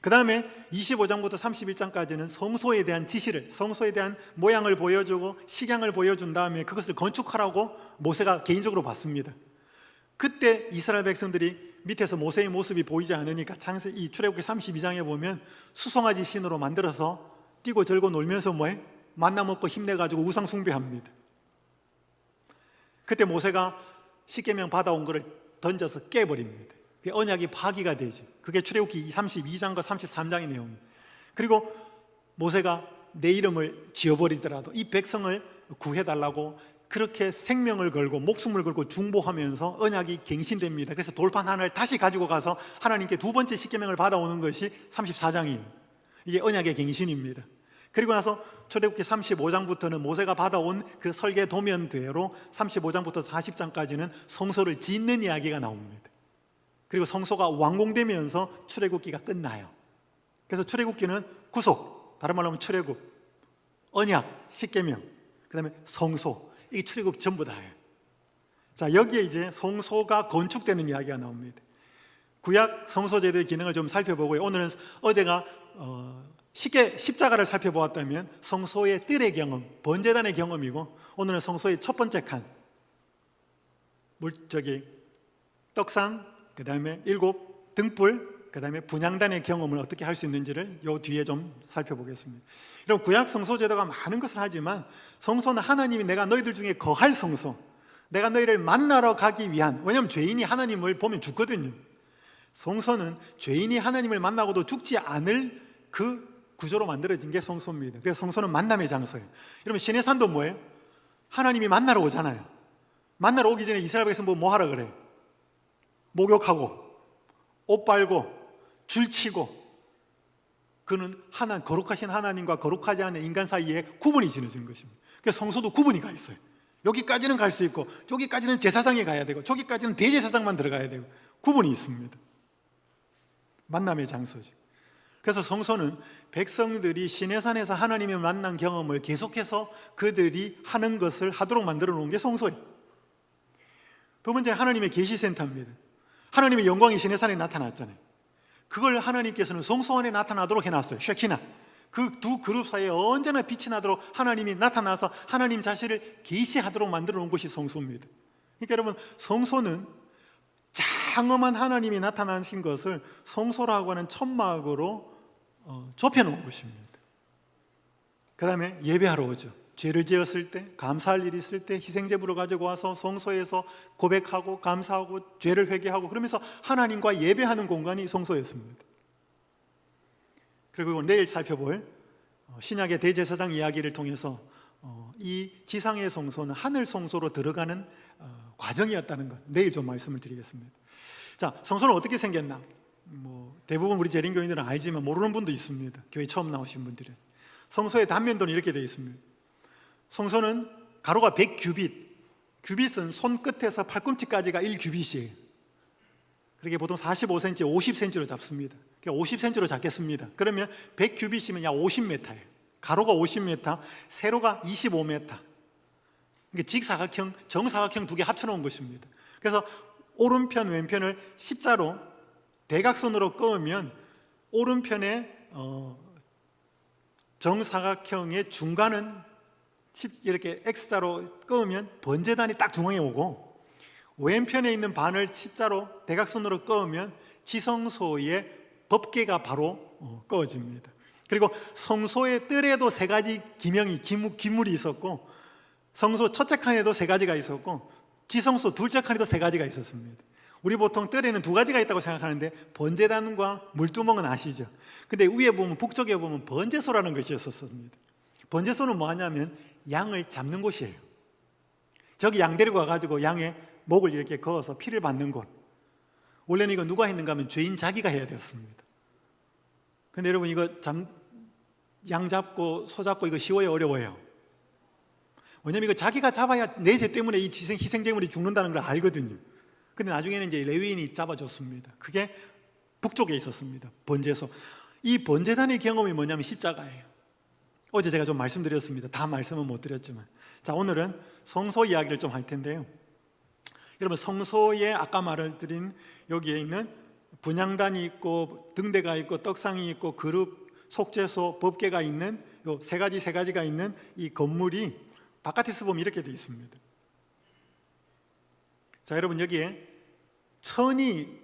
그 다음에 25장부터 31장까지는 성소에 대한 지시를, 성소에 대한 모양을 보여주고 식양을 보여준 다음에 그것을 건축하라고 모세가 개인적으로 봤습니다. 그때 이스라엘 백성들이 밑에서 모세의 모습이 보이지 않으니까 이 출애굽기 32장에 보면 수송아지 신으로 만들어서 뛰고 절고 놀면서 뭐해? 만나 먹고 힘내가지고 우상 숭배합니다. 그때 모세가 십계명 받아온 것을 던져서 깨버립니다. 그게 언약이 파기가 되죠. 그게 출애굽기 32장과 33장의 내용이에요. 그리고 모세가 내 이름을 지어버리더라도 이 백성을 구해달라고 그렇게 생명을 걸고 목숨을 걸고 중보하면서 언약이 갱신됩니다. 그래서 돌판 하나를 다시 가지고 가서 하나님께 두 번째 십계명을 받아오는 것이 34장이에요. 이게 언약의 갱신입니다. 그리고 나서 출애굽기 35장부터는 모세가 받아온 그 설계 도면대로 35장부터 40장까지는 성소를 짓는 이야기가 나옵니다. 그리고 성소가 완공되면서 출애굽기가 끝나요. 그래서 출애굽기는 구속, 다른 말로 하면 출애굽, 언약, 십계명, 그 다음에 성소, 이게 출애굽 전부 다예요. 자, 여기에 이제 성소가 건축되는 이야기가 나옵니다. 구약 성소제도의 기능을 좀 살펴보고요. 오늘은 어제가 쉽게 십자가를 살펴보았다면 성소의 뜰의 경험, 번제단의 경험이고, 오늘은 성소의 첫 번째 칸, 떡상, 그 다음에 7 등불, 그 다음에 분향단의 경험을 어떻게 할 수 있는지를 요 뒤에 좀 살펴보겠습니다. 여러분, 구약 성소제도가 많은 것을 하지만 성소는 하나님이 내가 너희들 중에 거할 성소, 내가 너희를 만나러 가기 위한, 왜냐하면 죄인이 하나님을 보면 죽거든요. 성소는 죄인이 하나님을 만나고도 죽지 않을 그 구조로 만들어진 게 성소입니다. 그래서 성소는 만남의 장소예요. 여러분, 시내산도 뭐예요? 하나님이 만나러 오잖아요. 만나러 오기 전에 이스라엘 백성 뭐 하라 그래요? 목욕하고 옷 빨고 줄치고, 그는 거룩하신 하나님과 거룩하지 않은 인간 사이에 구분이 지어진 것입니다. 그래서 성소도 구분이 가 있어요. 여기까지는 갈 수 있고 저기까지는 제사장이 가야 되고 저기까지는 대제사장만 들어가야 되고 구분이 있습니다. 만남의 장소지. 그래서 성소는 백성들이 시내산에서 하나님을 만난 경험을 계속해서 그들이 하는 것을 하도록 만들어 놓은 게 성소예요. 두 번째는 하나님의 계시센터입니다. 하나님의 영광이 시내산에 나타났잖아요. 그걸 하나님께서는 성소 안에 나타나도록 해놨어요. 쉐키나. 그 두 그룹 사이에 언제나 빛이 나도록 하나님이 나타나서 하나님 자신을 계시하도록 만들어 놓은 것이 성소입니다. 그러니까 여러분, 성소는 장엄한 하나님이 나타나신 것을 성소라고 하는 천막으로 좁혀놓은 것입니다. 그 다음에 예배하러 오죠. 죄를 지었을 때, 감사할 일이 있을 때 희생제물을 가지고 와서 성소에서 고백하고 감사하고 죄를 회개하고, 그러면서 하나님과 예배하는 공간이 성소였습니다. 그리고 내일 살펴볼 신약의 대제사장 이야기를 통해서 이 지상의 성소는 하늘 성소로 들어가는 과정이었다는 것, 내일 좀 말씀을 드리겠습니다. 자, 성소는 어떻게 생겼나? 대부분 우리 재림교인들은 알지만 모르는 분도 있습니다. 교회 처음 나오신 분들은. 성소의 단면도는 이렇게 되어 있습니다. 성소는 가로가 100규빗, 규빗은 손끝에서 팔꿈치까지가 1규빗이에요. 그렇게 보통 45cm, 50cm로 잡습니다. 50cm로 잡겠습니다. 그러면 100규빗이면 약 50m예요. 가로가 50m, 세로가 25m. 직사각형, 정사각형 두 개 합쳐놓은 것입니다. 그래서 오른편, 왼편을 십자로 대각선으로 끄면 오른편의 정사각형의 중간은 이렇게 X자로 끄면 번제단이 딱 중앙에 오고, 왼편에 있는 반을 십자로 대각선으로 끄면 지성소의 법궤가 바로 꺼집니다. 그리고 성소의 뜰에도 세 가지 기물이 있었고, 성소 첫째 칸에도 세 가지가 있었고, 지성소 둘째 칸에도 세 가지가 있었습니다. 우리 보통 뜰에는 두 가지가 있다고 생각하는데 번제단과 물두멍은 아시죠? 근데 위에 보면, 북쪽에 보면 번제소라는 것이 있었습니다. 번제소는 뭐 하냐면 양을 잡는 곳이에요. 저기 양 데리고 와가지고 양의 목을 이렇게 그어서 피를 받는 곳. 원래는 이거 누가 했는가 하면 죄인 자기가 해야 되었습니다. 근데 여러분, 이거 양 잡고 소 잡고 이거 쉬워요, 어려워요? 왜냐면 이거 자기가 잡아야 내 죄 때문에 이 희생제물이 죽는다는 걸 알거든요. 근데 나중에는 이제 레위인이 잡아줬습니다. 그게 북쪽에 있었습니다. 번제소. 이 번제단의 경험이 뭐냐면 십자가예요. 어제 제가 좀 말씀드렸습니다. 다 말씀은 못 드렸지만. 자, 오늘은 성소 이야기를 좀 할 텐데요. 여러분, 성소에 아까 말을 드린 여기에 있는 분향단이 있고 등대가 있고 떡상이 있고 그룹, 속죄소, 법궤가 있는 요 세 가지가 있는 이 건물이 바깥에서 보면 이렇게 되어 있습니다. 자, 여러분, 여기에 천이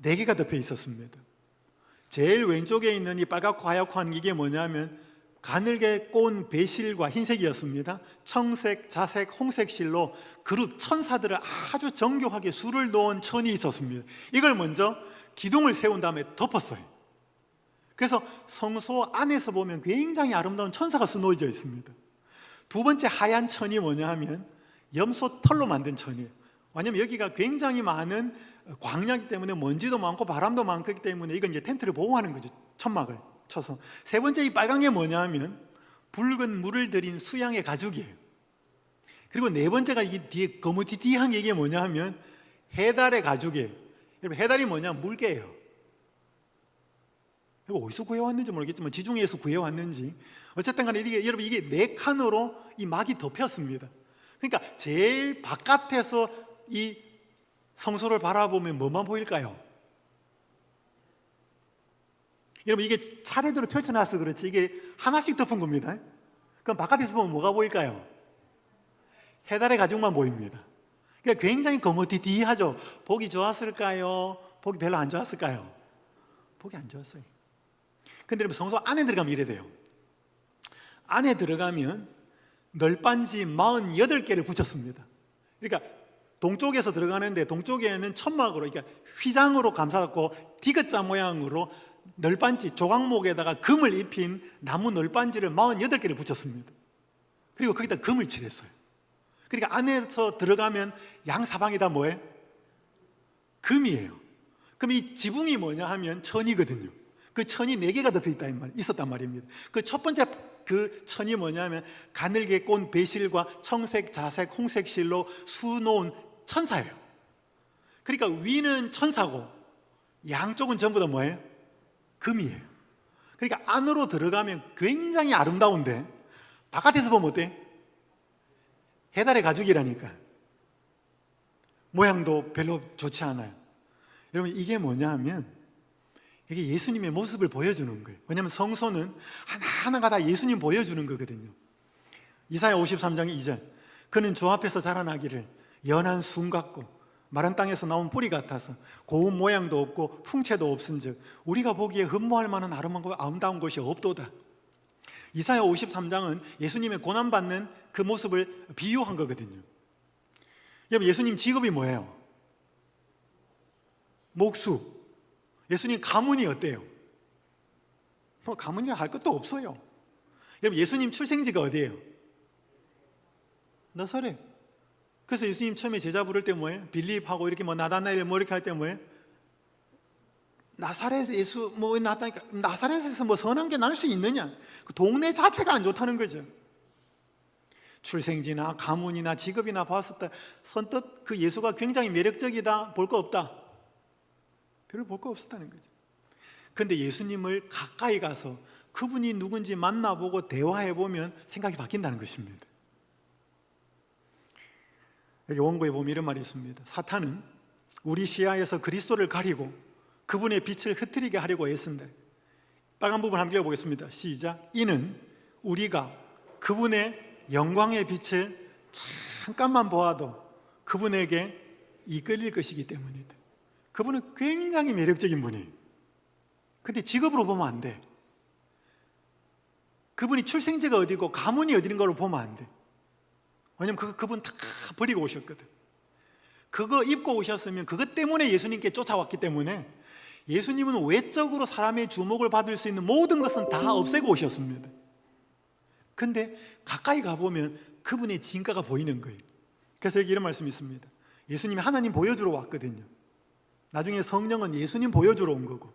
4개가 덮여 있었습니다. 제일 왼쪽에 있는 이 빨갛고 하얗고 한 이게 뭐냐면 가늘게 꼰 배실과 흰색이었습니다. 청색, 자색, 홍색 실로 그룹 천사들을 아주 정교하게 수를 놓은 천이 있었습니다. 이걸 먼저 기둥을 세운 다음에 덮었어요. 그래서 성소 안에서 보면 굉장히 아름다운 천사가 수놓여져 있습니다. 두 번째 하얀 천이 뭐냐 하면 염소 털로 만든 천이에요. 왜냐하면 여기가 굉장히 많은 광야이기 때문에 먼지도 많고 바람도 많기 때문에 이건 이제 텐트를 보호하는 거죠. 천막을 쳐서. 세 번째 이 빨간 게 뭐냐 하면 붉은 물을 들인 수양의 가죽이에요. 그리고 네 번째가 이 뒤에 거무튀튀한 게 이게 뭐냐 하면 해달의 가죽이에요. 여러분, 해달이 뭐냐? 물개예요. 이거 어디서 구해왔는지 모르겠지만 지중해에서 구해왔는지 어쨌든 간에 여러분, 이게 4칸으로 이 막이 덮였습니다. 그러니까 제일 바깥에서 이 성소를 바라보면 뭐만 보일까요? 여러분, 이게 차례대로 펼쳐놔서 그렇지 이게 하나씩 덮은 겁니다. 그럼 바깥에서 보면 뭐가 보일까요? 해달의 가죽만 보입니다. 그러니까 굉장히 거무튀튀하죠. 보기 좋았을까요? 보기 별로 안 좋았을까요? 보기 안 좋았어요. 근데 여러분, 성소 안에 들어가면 이래 돼요. 안에 들어가면 널빤지 48개를 붙였습니다. 그러니까 동쪽에서 들어가는데 동쪽에는 천막으로, 그러니까 휘장으로 감싸갖고 디귿자 모양으로 널빤지 조각목에다가 금을 입힌 나무 널빤지를 48개를 붙였습니다. 그리고 거기다 금을 칠했어요. 그러니까 안에서 들어가면 양사방이 다 뭐예요? 금이에요. 그럼 이 지붕이 뭐냐 하면 천이거든요. 그 천이 4개가 있었단 말입니다. 그 첫 번째 그 천이 뭐냐면 가늘게 꼰 배실과 청색, 자색, 홍색 실로 수놓은 천사예요. 그러니까 위는 천사고 양쪽은 전부 다 뭐예요? 금이에요. 그러니까 안으로 들어가면 굉장히 아름다운데 바깥에서 보면 어때? 해달의 가죽이라니까. 모양도 별로 좋지 않아요. 여러분, 이게 뭐냐 하면 이게 예수님의 모습을 보여주는 거예요. 왜냐하면 성소는 하나하나가 다 예수님 보여주는 거거든요. 이사야 53장 2절, 그는 주 앞에서 자라나기를 연한 순 같고 마른 땅에서 나온 뿌리 같아서 고운 모양도 없고 풍채도 없은즉 우리가 보기에 흠모할 만한 아름다운 것이 없도다. 이사야 53장은 예수님의 고난받는 그 모습을 비유한 거거든요. 여러분, 예수님 직업이 뭐예요? 목수. 예수님 가문이 어때요? 뭐 가문이라 할 것도 없어요. 여러분, 예수님 출생지가 어디예요? 나사렛. 그래서 예수님 처음에 제자 부를 때 뭐예요? 빌립하고 이렇게 뭐 나다나엘 뭐 이렇게 할 때 뭐예요? 나사렛에서 예수 뭐 나타니까 나사렛에서 뭐 선한 게 날 수 있느냐? 그 동네 자체가 안 좋다는 거죠. 출생지나 가문이나 직업이나 봤을 때 선뜻 그 예수가 굉장히 매력적이다, 볼 거 없다, 별로 볼 거 없었다는 거죠. 그런데 예수님을 가까이 가서 그분이 누군지 만나보고 대화해보면 생각이 바뀐다는 것입니다. 여기 원고에 보면 이런 말이 있습니다. 사탄은 우리 시야에서 그리스도를 가리고 그분의 빛을 흩트리게 하려고 애쓴다. 빨간 부분 한번 읽어보겠습니다. 시작. 이는 우리가 그분의 영광의 빛을 잠깐만 보아도 그분에게 이끌릴 것이기 때문이다. 그분은 굉장히 매력적인 분이에요. 근데 직업으로 보면 안 돼. 그분이 출생지가 어디고 가문이 어디인 걸로 보면 안 돼. 왜냐면 그분 다 버리고 오셨거든. 그거 입고 오셨으면 그것 때문에 예수님께 쫓아왔기 때문에 예수님은 외적으로 사람의 주목을 받을 수 있는 모든 것은 다 없애고 오셨습니다. 근데 가까이 가보면 그분의 진가가 보이는 거예요. 그래서 여기 이런 말씀이 있습니다. 예수님이 하나님 보여주러 왔거든요. 나중에 성령은 예수님 보여주러 온 거고.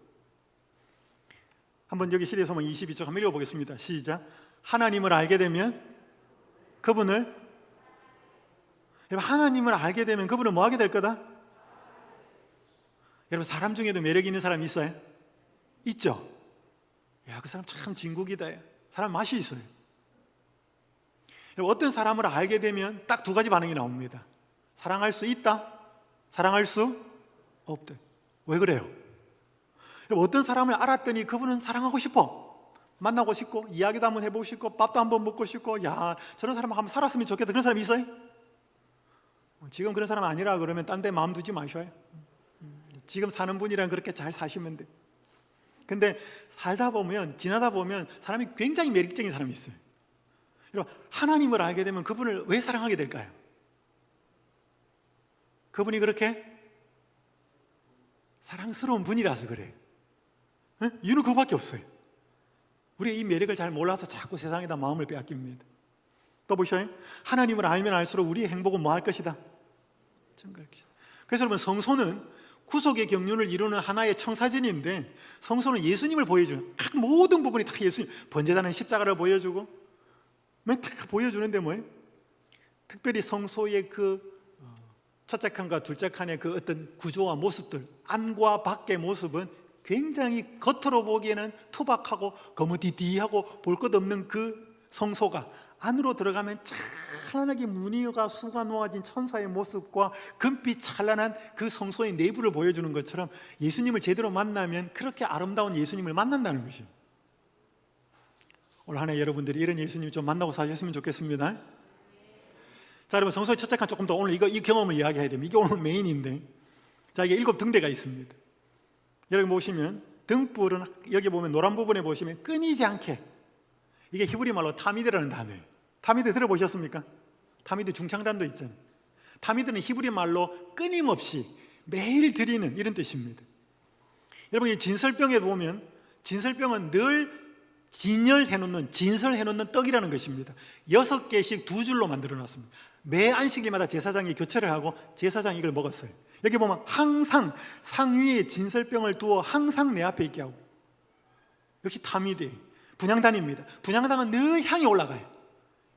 한번 여기 시대소망 22쪽 한번 읽어보겠습니다. 시작. 하나님을 알게 되면 그분을, 여러분 하나님을 알게 되면 그분을 뭐 하게 될 거다? 여러분 사람 중에도 매력 있는 사람 있어요? 있죠? 야, 그 사람 참 진국이다. 사람 맛이 있어요. 여러분 어떤 사람을 알게 되면 딱 두 가지 반응이 나옵니다. 사랑할 수 있다, 사랑할 수 없다. 왜 그래요? 여러분 어떤 사람을 알았더니 그분은 사랑하고 싶어, 만나고 싶고 이야기도 한번 해보고 싶고 밥도 한번 먹고 싶고, 야 저런 사람 한번 살았으면 좋겠다. 그런 사람 있어요? 지금 그런 사람 아니라 그러면 딴 데 마음 두지 마셔요. 지금 사는 분이랑 그렇게 잘 사시면 돼. 근데 살다 보면, 지나다 보면 사람이 굉장히 매력적인 사람이 있어요. 여러분 하나님을 알게 되면 그분을 왜 사랑하게 될까요? 그분이 그렇게 사랑스러운 분이라서 그래요. 이유는 그거밖에 없어요. 우리가 이 매력을 잘 몰라서 자꾸 세상에다 마음을 빼앗깁니다. 또 보셔요. 하나님을 알면 알수록 우리의 행복은 뭐 할 것이다? 증가할 것이다. 그래서 여러분 성소는 구속의 경륜을 이루는 하나의 청사진인데, 성소는 예수님을 보여주는, 각 모든 부분이 다 예수님, 번제단은 십자가를 보여주고 다 보여주는데 뭐예요? 특별히 성소의 그 첫째 칸과 둘째 칸의 그 어떤 구조와 모습들, 안과 밖의 모습은 굉장히 겉으로 보기에는 투박하고 거무디디하고 볼 것 없는 그 성소가 안으로 들어가면 찬란하게 무늬가 수가 놓아진 천사의 모습과 금빛 찬란한 그 성소의 내부를 보여주는 것처럼 예수님을 제대로 만나면 그렇게 아름다운 예수님을 만난다는 것이에요. 올 한 해 여러분들이 이런 예수님 좀 만나고 사셨으면 좋겠습니다. 자, 여러분 성소의 첫째 칸 조금 더 오늘 이 경험을 이야기해야 됩니다. 이게 오늘 메인인데, 자 이게 7 등대가 있습니다. 여러분 보시면 등불은 여기 보면 노란 부분에 보시면 끊이지 않게, 이게 히브리 말로 타미드라는 단어예요. 타미드 들어보셨습니까? 타미드 중창단도 있잖아요. 타미드는 히브리 말로 끊임없이 매일 드리는 이런 뜻입니다. 여러분 이 진설병에 보면 진설병은 늘 진열해놓는, 진설해놓는 떡이라는 것입니다. 6개씩 2줄로 만들어놨습니다. 매 안식일마다 제사장이 교체를 하고 제사장이 이걸 먹었어요. 여기 보면 항상 상 위에 진설병을 두어 항상 내 앞에 있게 하고, 역시 타미드 분향단입니다. 분향단은 늘 향이 올라가요.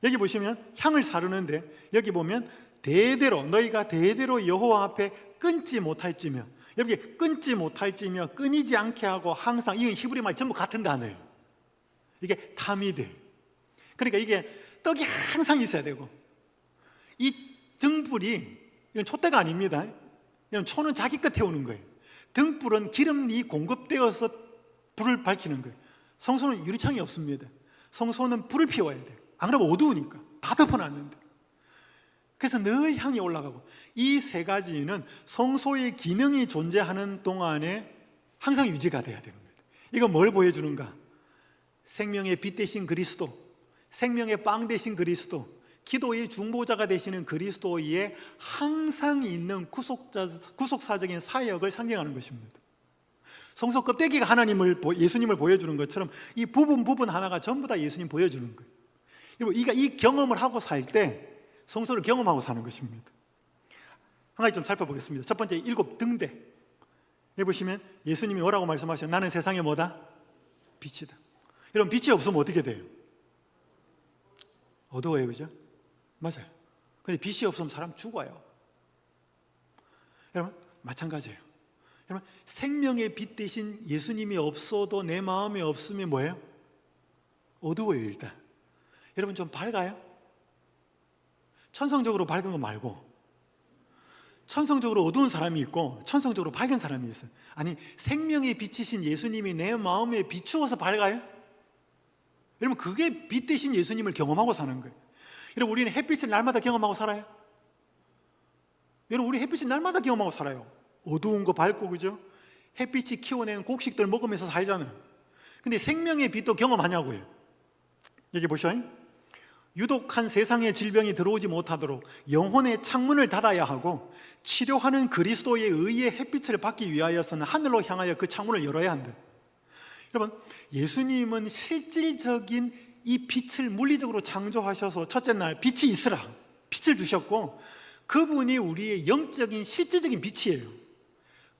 여기 보시면 향을 사르는데, 여기 보면 대대로 너희가 대대로 여호와 앞에 끊지 못할지며, 여기 끊지 못할지며 끊이지 않게 하고 항상, 이건 히브리 말 전부 같은 단어예요. 이게 타미드. 그러니까 이게 떡이 항상 있어야 되고, 이 등불이, 이건 촛대가 아닙니다. 이건 초는 자기 끝에 오는 거예요. 등불은 기름이 공급되어서 불을 밝히는 거예요. 성소는 유리창이 없습니다. 성소는 불을 피워야 돼요. 안 그러면 어두우니까 다 덮어놨는데. 그래서 늘 향이 올라가고, 이 세 가지는 성소의 기능이 존재하는 동안에 항상 유지가 돼야 됩니다. 이거 뭘 보여주는가? 생명의 빛 대신 그리스도, 생명의 빵 대신 그리스도, 기도의 중보자가 되시는 그리스도의 항상 있는 구속사적인 사역을 상징하는 것입니다. 성소 껍데기가 예수님을 보여주는 것처럼 이 부분 하나가 전부 다 예수님 보여주는 거예요. 여러분 이 경험을 하고 살 때 성소를 경험하고 사는 것입니다. 한 가지 좀 살펴보겠습니다. 첫 번째 7 등대. 여기 보시면 예수님이 뭐라고 말씀하셔요? 나는 세상의 뭐다? 빛이다. 여러분 빛이 없으면 어떻게 돼요? 어두워요, 그죠? 맞아요. 근데 빛이 없으면 사람 죽어요. 여러분 마찬가지예요. 여러분 생명의 빛 대신 예수님이 없어도 내 마음에 없으면 뭐예요? 어두워요. 일단 여러분 좀 밝아요? 천성적으로 밝은 거 말고 천성적으로 어두운 사람이 있고 천성적으로 밝은 사람이 있어요. 아니 생명의 빛이신 예수님이 내 마음에 비추어서 밝아요? 여러분 그게 빛 대신 예수님을 경험하고 사는 거예요. 여러분 우리는 햇빛을 날마다 경험하고 살아요? 여러분 우리 햇빛을 날마다 경험하고 살아요. 어두운 거 밝고, 그죠? 햇빛이 키워낸 곡식들 먹으면서 살잖아요. 근데 생명의 빛도 경험하냐고요? 여기 보셔요. 유독한 세상의 질병이 들어오지 못하도록 영혼의 창문을 닫아야 하고 치료하는 그리스도의 의의 햇빛을 받기 위하여서는 하늘로 향하여 그 창문을 열어야 한다. 여러분, 예수님은 실질적인 이 빛을 물리적으로 창조하셔서 첫째 날 빛이 있으라 빛을 주셨고, 그분이 우리의 영적인 실질적인 빛이에요.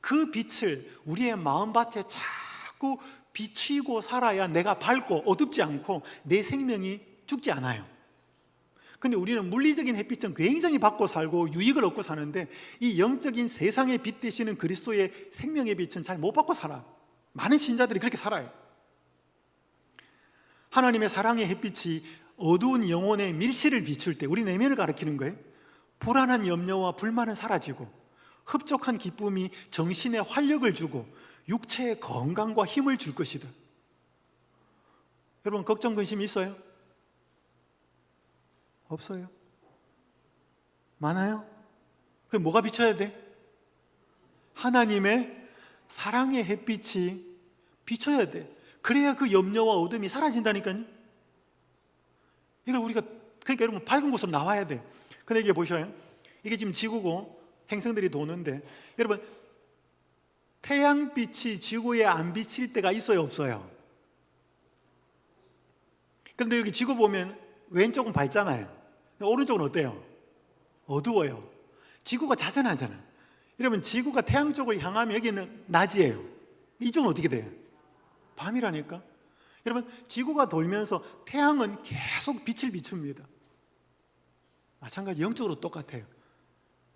그 빛을 우리의 마음밭에 자꾸 비추고 살아야 내가 밝고 어둡지 않고 내 생명이 죽지 않아요. 근데 우리는 물리적인 햇빛은 굉장히 받고 살고 유익을 얻고 사는데, 이 영적인 세상의 빛 되시는 그리스도의 생명의 빛은 잘 못 받고 살아. 많은 신자들이 그렇게 살아요. 하나님의 사랑의 햇빛이 어두운 영혼의 밀실을 비출 때 우리 내면을 가리키는 거예요. 불안한 염려와 불만은 사라지고 흡족한 기쁨이 정신에 활력을 주고 육체의 건강과 힘을 줄 것이다. 여러분, 걱정 근심이 있어요? 없어요? 많아요? 그럼 뭐가 비춰야 돼? 하나님의 사랑의 햇빛이 비춰야 돼. 그래야 그 염려와 어둠이 사라진다니까요. 이걸 우리가, 그러니까 여러분, 밝은 곳으로 나와야 돼. 근데 이게 보셔요. 이게 지금 지구고 행성들이 도는데, 여러분, 태양빛이 지구에 안 비칠 때가 있어요, 없어요? 그런데 여기 지구 보면 왼쪽은 밝잖아요. 오른쪽은 어때요? 어두워요. 지구가 자전하잖아요. 여러분, 지구가 태양 쪽을 향하면 여기는 낮이에요. 이쪽은 어떻게 돼요? 밤이라니까. 여러분, 지구가 돌면서 태양은 계속 빛을 비춥니다. 마찬가지 영적으로 똑같아요.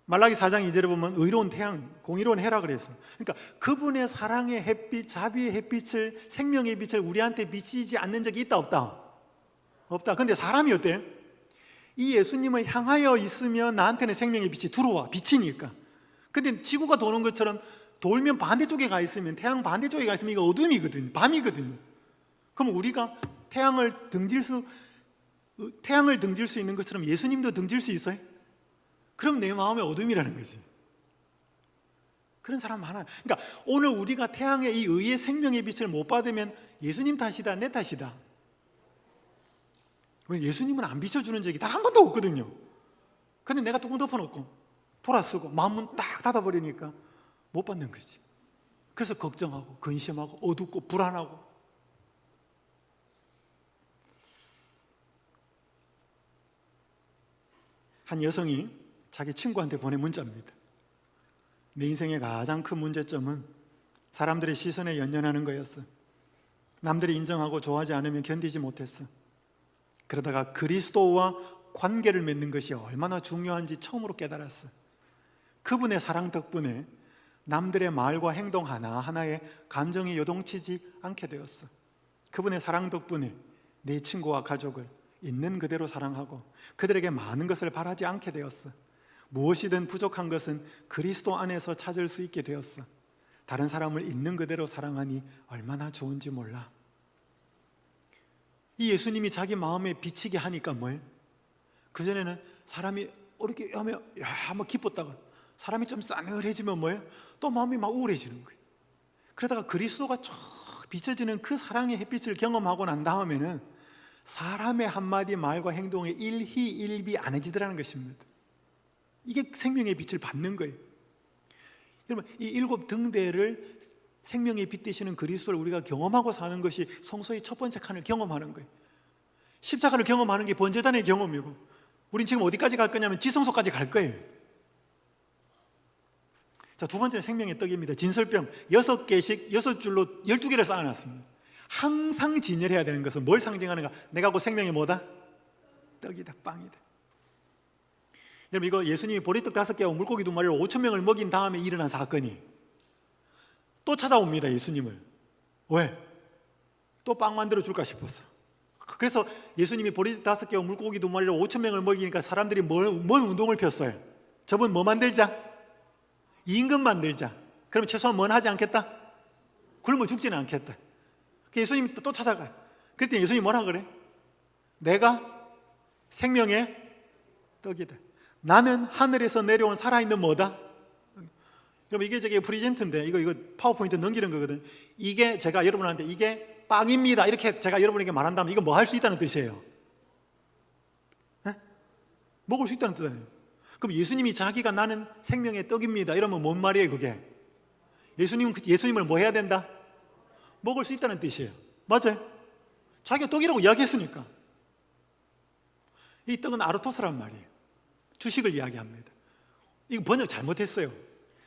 말라기 4장 2절에 보면 의로운 태양, 공의로운 해라 그랬어요. 그러니까 그분의 사랑의 햇빛, 자비의 햇빛을, 생명의 빛을 우리한테 비치지 않는 적이 있다, 없다? 없다. 근데 사람이 어때요? 이 예수님을 향하여 있으면 나한테는 생명의 빛이 들어와, 비치니까. 근데 지구가 도는 것처럼 돌면 반대쪽에 가 있으면, 태양 반대쪽에 가 있으면 이거 어둠이거든요, 밤이거든요. 그럼 우리가 태양을 등질 수 있는 것처럼 예수님도 등질 수 있어요? 그럼 내 마음에 어둠이라는 거지. 그런 사람 많아요. 그러니까 오늘 우리가 태양의 이 의의 생명의 빛을 못 받으면 예수님 탓이다, 내 탓이다. 왜? 예수님은 안 비춰주는 적이 단 한 번도 없거든요. 근데 내가 뚜껑 덮어놓고 돌아서고 마음문 딱 닫아버리니까 못 받는 거지. 그래서 걱정하고 근심하고 어둡고 불안하고. 한 여성이 자기 친구한테 보낸 문자입니다. 내 인생의 가장 큰 문제점은 사람들의 시선에 연연하는 거였어. 남들이 인정하고 좋아하지 않으면 견디지 못했어. 그러다가 그리스도와 관계를 맺는 것이 얼마나 중요한지 처음으로 깨달았어. 그분의 사랑 덕분에 남들의 말과 행동 하나하나에 감정이 요동치지 않게 되었어. 그분의 사랑 덕분에 내 친구와 가족을 있는 그대로 사랑하고 그들에게 많은 것을 바라지 않게 되었어. 무엇이든 부족한 것은 그리스도 안에서 찾을 수 있게 되었어. 다른 사람을 있는 그대로 사랑하니 얼마나 좋은지 몰라. 이 예수님이 자기 마음에 비치게 하니까 뭐예요? 그전에는 사람이 이렇게 하면 한번 기뻤다가 사람이 좀 싸늘해지면 뭐예요? 또 마음이 막 우울해지는 거예요. 그러다가 그리스도가 쫙 비춰지는 그 사랑의 햇빛을 경험하고 난 다음에는 사람의 한마디 말과 행동에 일희일비 안 해지더라는 것입니다. 이게 생명의 빛을 받는 거예요. 여러분, 이 7 등대를 생명의 빛 되시는 그리스도를 우리가 경험하고 사는 것이 성소의 첫 번째 칸을 경험하는 거예요. 십자가를 경험하는 게 번제단의 경험이고, 우린 지금 어디까지 갈 거냐면 지성소까지 갈 거예요. 자, 두 번째는 생명의 떡입니다. 진설병 6개씩 6줄로 12개를 쌓아놨습니다. 항상 진열해야 되는 것은 뭘 상징하는가? 내가 곧 생명의 뭐다? 떡이다, 빵이다. 여러분, 이거 예수님이 보리떡 5개하고 물고기 2마리로 5,000명을 먹인 다음에 일어난 사건이 또 찾아옵니다. 예수님을. 왜? 또 빵 만들어 줄까 싶었어. 그래서 예수님이 보리떡 5개하고 물고기 2마리로 5,000명을 먹이니까 사람들이 뭔 운동을 폈어요? 저번 뭐 만들자? 임금 만들자. 그러면 최소한 뭔 하지 않겠다? 굶어 죽지는 않겠다. 예수님이 또 찾아가요. 그랬더니 예수님이 뭐라 그래? 내가 생명의 떡이다. 나는 하늘에서 내려온 살아있는 뭐다? 여러분, 이게 저게 프리젠트인데 이거 파워포인트 넘기는 거거든. 이게 제가 여러분한테 이게 빵입니다 이렇게 제가 여러분에게 말한다면 이거 뭐 할 수 있다는 뜻이에요? 먹을 수 있다는 뜻 아니에요. 그럼 예수님이 자기가 나는 생명의 떡입니다 이러면 뭔 말이에요 그게? 예수님을 뭐 해야 된다? 먹을 수 있다는 뜻이에요. 맞아요. 자기가 떡이라고 이야기했으니까. 이 떡은 아르토스란 말이에요. 주식을 이야기합니다. 이거 번역 잘못했어요.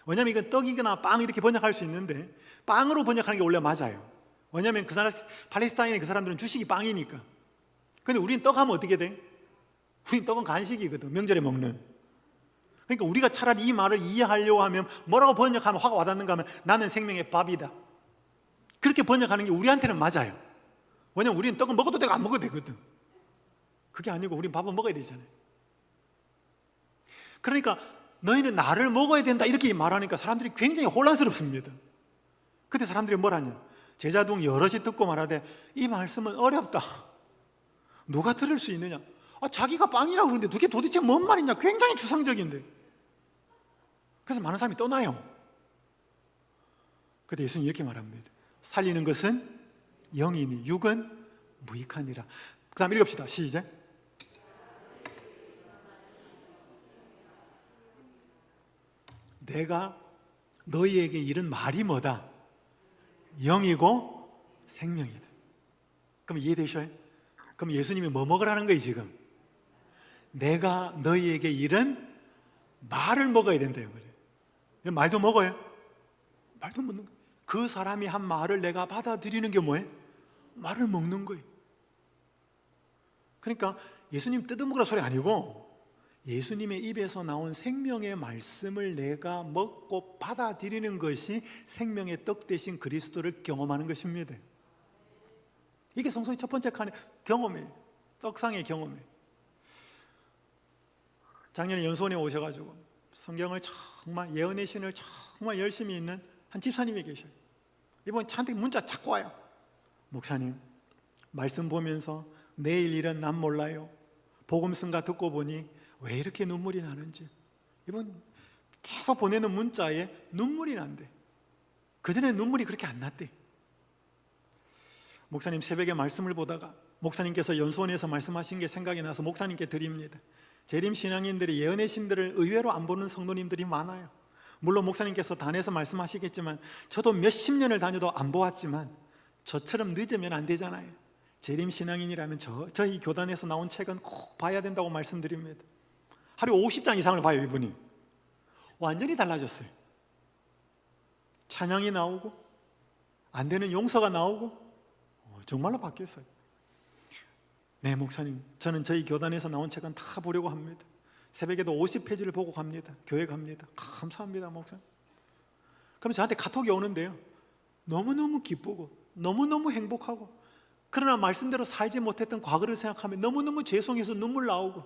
왜냐하면 이건 떡이거나 빵 이렇게 번역할 수 있는데 빵으로 번역하는 게 원래 맞아요. 왜냐하면 그 사람, 팔레스타인의 그 사람들은 주식이 빵이니까. 근데 우리는 떡하면 어떻게 돼? 우린 떡은 간식이거든. 명절에 먹는. 그러니까 우리가 차라리 이 말을 이해하려고 하면 뭐라고 번역하면 화가 와닿는가 하면 나는 생명의 밥이다. 그렇게 번역하는 게 우리한테는 맞아요. 왜냐면 우리는 떡은 먹어도 되고 안 먹어도 되거든. 그게 아니고 우린 밥은 먹어야 되잖아요. 그러니까 너희는 나를 먹어야 된다 이렇게 말하니까 사람들이 굉장히 혼란스럽습니다. 그때 사람들이 뭘 하냐? 제자 중 여럿이 듣고 말하되 이 말씀은 어렵다. 누가 들을 수 있느냐? 자기가 빵이라고 그러는데 그게 도대체 뭔 말이냐? 굉장히 추상적인데. 그래서 많은 사람이 떠나요. 그때 예수님이 이렇게 말합니다. 살리는 것은 영이니 육은 무익하니라. 그 다음 읽읍시다. 시작. 내가 너희에게 이른 말이 뭐다? 영이고 생명이다. 그럼 이해되셔요? 그럼 예수님이 뭐 먹으라는 거예요 지금? 내가 너희에게 이른 말을 먹어야 된다요. 말도 먹어요. 말도 먹는 거예요. 그 사람이 한 말을 내가 받아들이는 게 뭐예요? 말을 먹는 거예요. 그러니까 예수님 뜯어먹으라 소리 아니고 예수님의 입에서 나온 생명의 말씀을 내가 먹고 받아들이는 것이 생명의 떡 대신 그리스도를 경험하는 것입니다. 이게 성서의 첫 번째 칸의 경험이에요. 떡상의 경험이에요. 작년에 연수원에 오셔가지고 성경을 정말 예언의 신을 정말 열심히 읽는 한 집사님이 계셔요. 이번 저한테 문자 자꾸 와요. 목사님 말씀 보면서 내일 일은 난 몰라요. 복음성가 듣고 보니 왜 이렇게 눈물이 나는지. 이번 계속 보내는 문자에 눈물이 난대. 그전에 눈물이 그렇게 안 났대. 목사님 새벽에 말씀을 보다가 목사님께서 연수원에서 말씀하신 게 생각이 나서 목사님께 드립니다. 재림 신앙인들이 예언의 신들을 의외로 안 보는 성도님들이 많아요. 물론 목사님께서 단에서 말씀하시겠지만 저도 몇십 년을 다녀도 안 보았지만 저처럼 늦으면 안 되잖아요. 재림 신앙인이라면 저희 교단에서 나온 책은 꼭 봐야 된다고 말씀드립니다. 하루에 50장 이상을 봐요. 이분이 완전히 달라졌어요. 찬양이 나오고 안 되는 용서가 나오고 정말로 바뀌었어요. 네 목사님, 저는 저희 교단에서 나온 책은 다 보려고 합니다. 새벽에도 50페이지를 보고 갑니다. 교회 갑니다. 감사합니다 목사님. 그럼 저한테 카톡이 오는데요, 너무너무 기쁘고 너무너무 행복하고, 그러나 말씀대로 살지 못했던 과거를 생각하면 너무너무 죄송해서 눈물 나오고,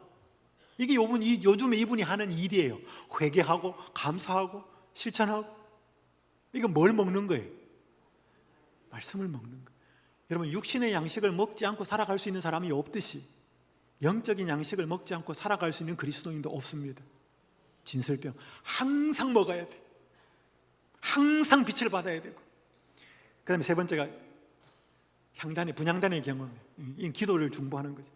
이게 요즘에 이분이 하는 일이에요. 회개하고 감사하고 실천하고. 이거 뭘 먹는 거예요? 말씀을 먹는 거예요. 여러분, 육신의 양식을 먹지 않고 살아갈 수 있는 사람이 없듯이 영적인 양식을 먹지 않고 살아갈 수 있는 그리스도인도 없습니다. 진설병 항상 먹어야 돼. 항상 빛을 받아야 되고. 그 다음에 세 번째가 분향단의 경험이에요. 이 기도를 중보하는 거죠.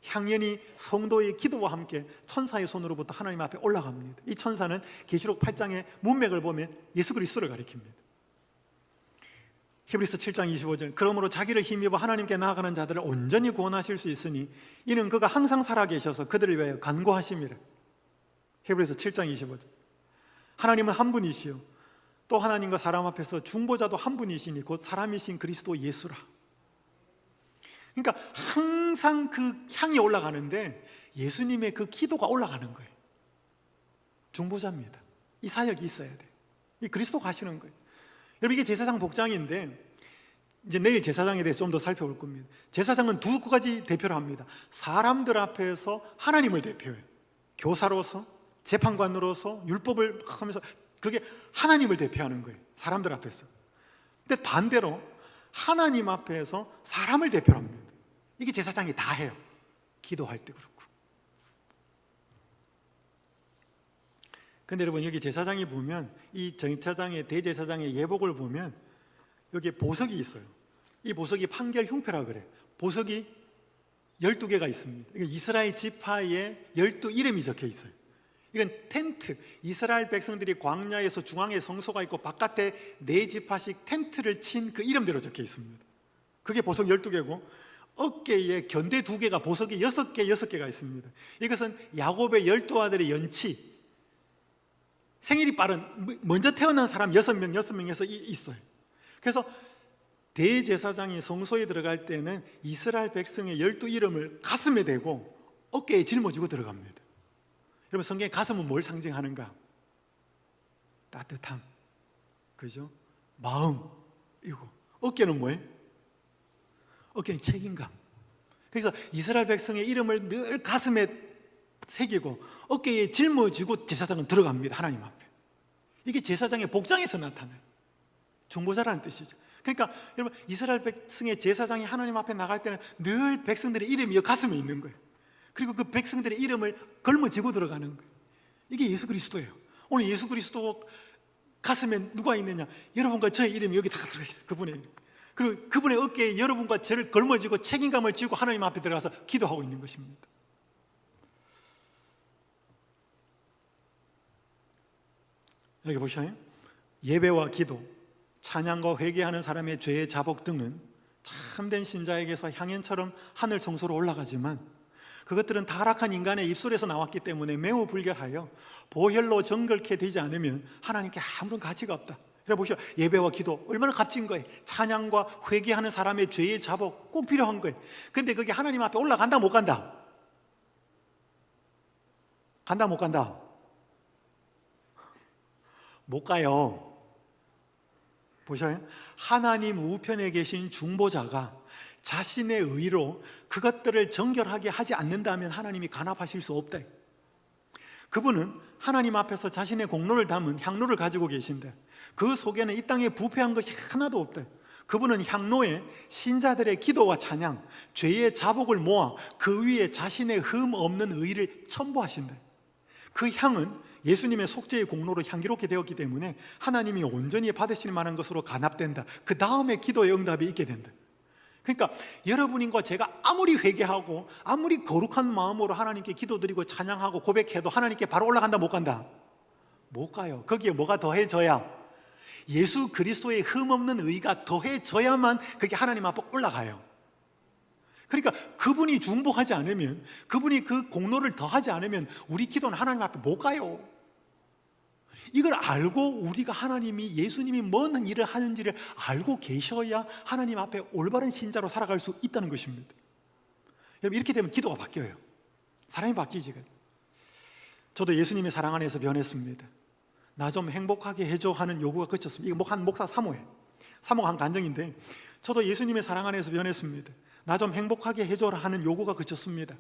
향연이 성도의 기도와 함께 천사의 손으로부터 하나님 앞에 올라갑니다. 이 천사는 계시록 8장의 문맥을 보면 예수 그리스도를 가리킵니다. 히브리서 7장 25절, 그러므로 자기를 힘입어 하나님께 나아가는 자들을 온전히 구원하실 수 있으니 이는 그가 항상 살아계셔서 그들을 위하여 간구하심이라. 히브리서 7장 25절. 하나님은 한 분이시요 또 하나님과 사람 앞에서 중보자도 한 분이시니 곧 사람이신 그리스도 예수라. 그러니까 항상 그 향이 올라가는데 예수님의 그 기도가 올라가는 거예요. 중보자입니다. 이 사역이 있어야 돼. 이 그리스도가 하시는 거예요. 여러분, 이게 제사장 복장인데 이제 내일 제사장에 대해서 좀 더 살펴볼 겁니다. 제사장은 두 가지 대표를 합니다. 사람들 앞에서 하나님을 대표해요. 교사로서, 재판관으로서 율법을 하면서 그게 하나님을 대표하는 거예요. 사람들 앞에서. 근데 반대로 하나님 앞에서 사람을 대표합니다. 이게 제사장이 다 해요. 기도할 때 그렇고. 근데 여러분, 여기 제사장이 보면 이 제사장의 대제사장의 예복을 보면 여기에 보석이 있어요. 이 보석이 판결 흉패라 그래. 보석이 12개가 있습니다. 이건 이스라엘 지파의 12 이름이 적혀 있어요. 이건 텐트, 이스라엘 백성들이 광야에서 중앙에 성소가 있고 바깥에 네 지파씩 텐트를 친 그 이름대로 적혀 있습니다. 그게 보석 12개고 어깨에 견대 2개가 보석이 6개가 있습니다. 이것은 야곱의 12아들의 연치, 생일이 빠른 먼저 태어난 사람 6명에서 있어요. 그래서 대제사장이 성소에 들어갈 때는 이스라엘 백성의 12 이름을 가슴에 대고 어깨에 짊어지고 들어갑니다. 여러분, 성경의 가슴은 뭘 상징하는가? 따뜻함, 그죠? 마음, 이거. 어깨는 뭐예요? 어깨는 책임감. 그래서 이스라엘 백성의 이름을 늘 가슴에 새기고 어깨에 짊어지고 제사장은 들어갑니다. 하나님 앞에. 이게 제사장의 복장에서 나타나요. 중보자라는 뜻이죠. 그러니까 여러분, 이스라엘 백성의 제사장이 하나님 앞에 나갈 때는 늘 백성들의 이름이 가슴에 있는 거예요. 그리고 그 백성들의 이름을 걸머쥐고 들어가는 거예요. 이게 예수 그리스도예요. 오늘 예수 그리스도 가슴에 누가 있느냐? 여러분과 저의 이름이 여기 다 들어있어요. 그분의 이름. 그리고 그분의 어깨에 여러분과 저를 걸머쥐고 책임감을 지고 하나님 앞에 들어가서 기도하고 있는 것입니다. 여기 보셔요. 예배와 기도, 찬양과 회개하는 사람의 죄의 자복 등은 참된 신자에게서 향연처럼 하늘 성소로 올라가지만 그것들은 타락한 인간의 입술에서 나왔기 때문에 매우 불결하여 보혈로 정결케 되지 않으면 하나님께 아무런 가치가 없다. 그래 보시오. 예배와 기도 얼마나 값진 거예요. 찬양과 회개하는 사람의 죄의 자복 꼭 필요한 거예요. 근데 그게 하나님 앞에 올라간다 못 간다? 간다 못 간다? 못 가요. 보셔요. 하나님 우편에 계신 중보자가 자신의 의로 그것들을 정결하게 하지 않는다면 하나님이 간합하실 수 없다. 그분은 하나님 앞에서 자신의 공로를 담은 향로를 가지고 계신데 그 속에는 이 땅에 부패한 것이 하나도 없다. 그분은 향로에 신자들의 기도와 찬양, 죄의 자복을 모아 그 위에 자신의 흠 없는 의를 첨부하신다. 그 향은 예수님의 속죄의 공로로 향기롭게 되었기 때문에 하나님이 온전히 받으실 만한 것으로 간합된다. 그 다음에 기도의 응답이 있게 된다. 그러니까 여러분과 제가 아무리 회개하고 아무리 거룩한 마음으로 하나님께 기도드리고 찬양하고 고백해도 하나님께 바로 올라간다 못 간다? 못 가요. 거기에 뭐가 더해져야? 예수 그리스도의 흠없는 의가 더해져야만 그게 하나님 앞에 올라가요. 그러니까 그분이 중보하지 않으면, 그분이 그 공로를 더하지 않으면 우리 기도는 하나님 앞에 못 가요. 이걸 알고 우리가 하나님이, 예수님이 뭔 일을 하는지를 알고 계셔야 하나님 앞에 올바른 신자로 살아갈 수 있다는 것입니다. 여러분, 이렇게 되면 기도가 바뀌어요. 사람이 바뀌지. 저도 예수님의 사랑 안에서 변했습니다. 나 좀 행복하게 해줘 하는 요구가 그쳤습니다. 이거 한 목사 사모예요. 사모가 한 간증인데 저도 예수님의 사랑 안에서 변했습니다. 나 좀 행복하게 해줘라 하는 요구가 그쳤습니다.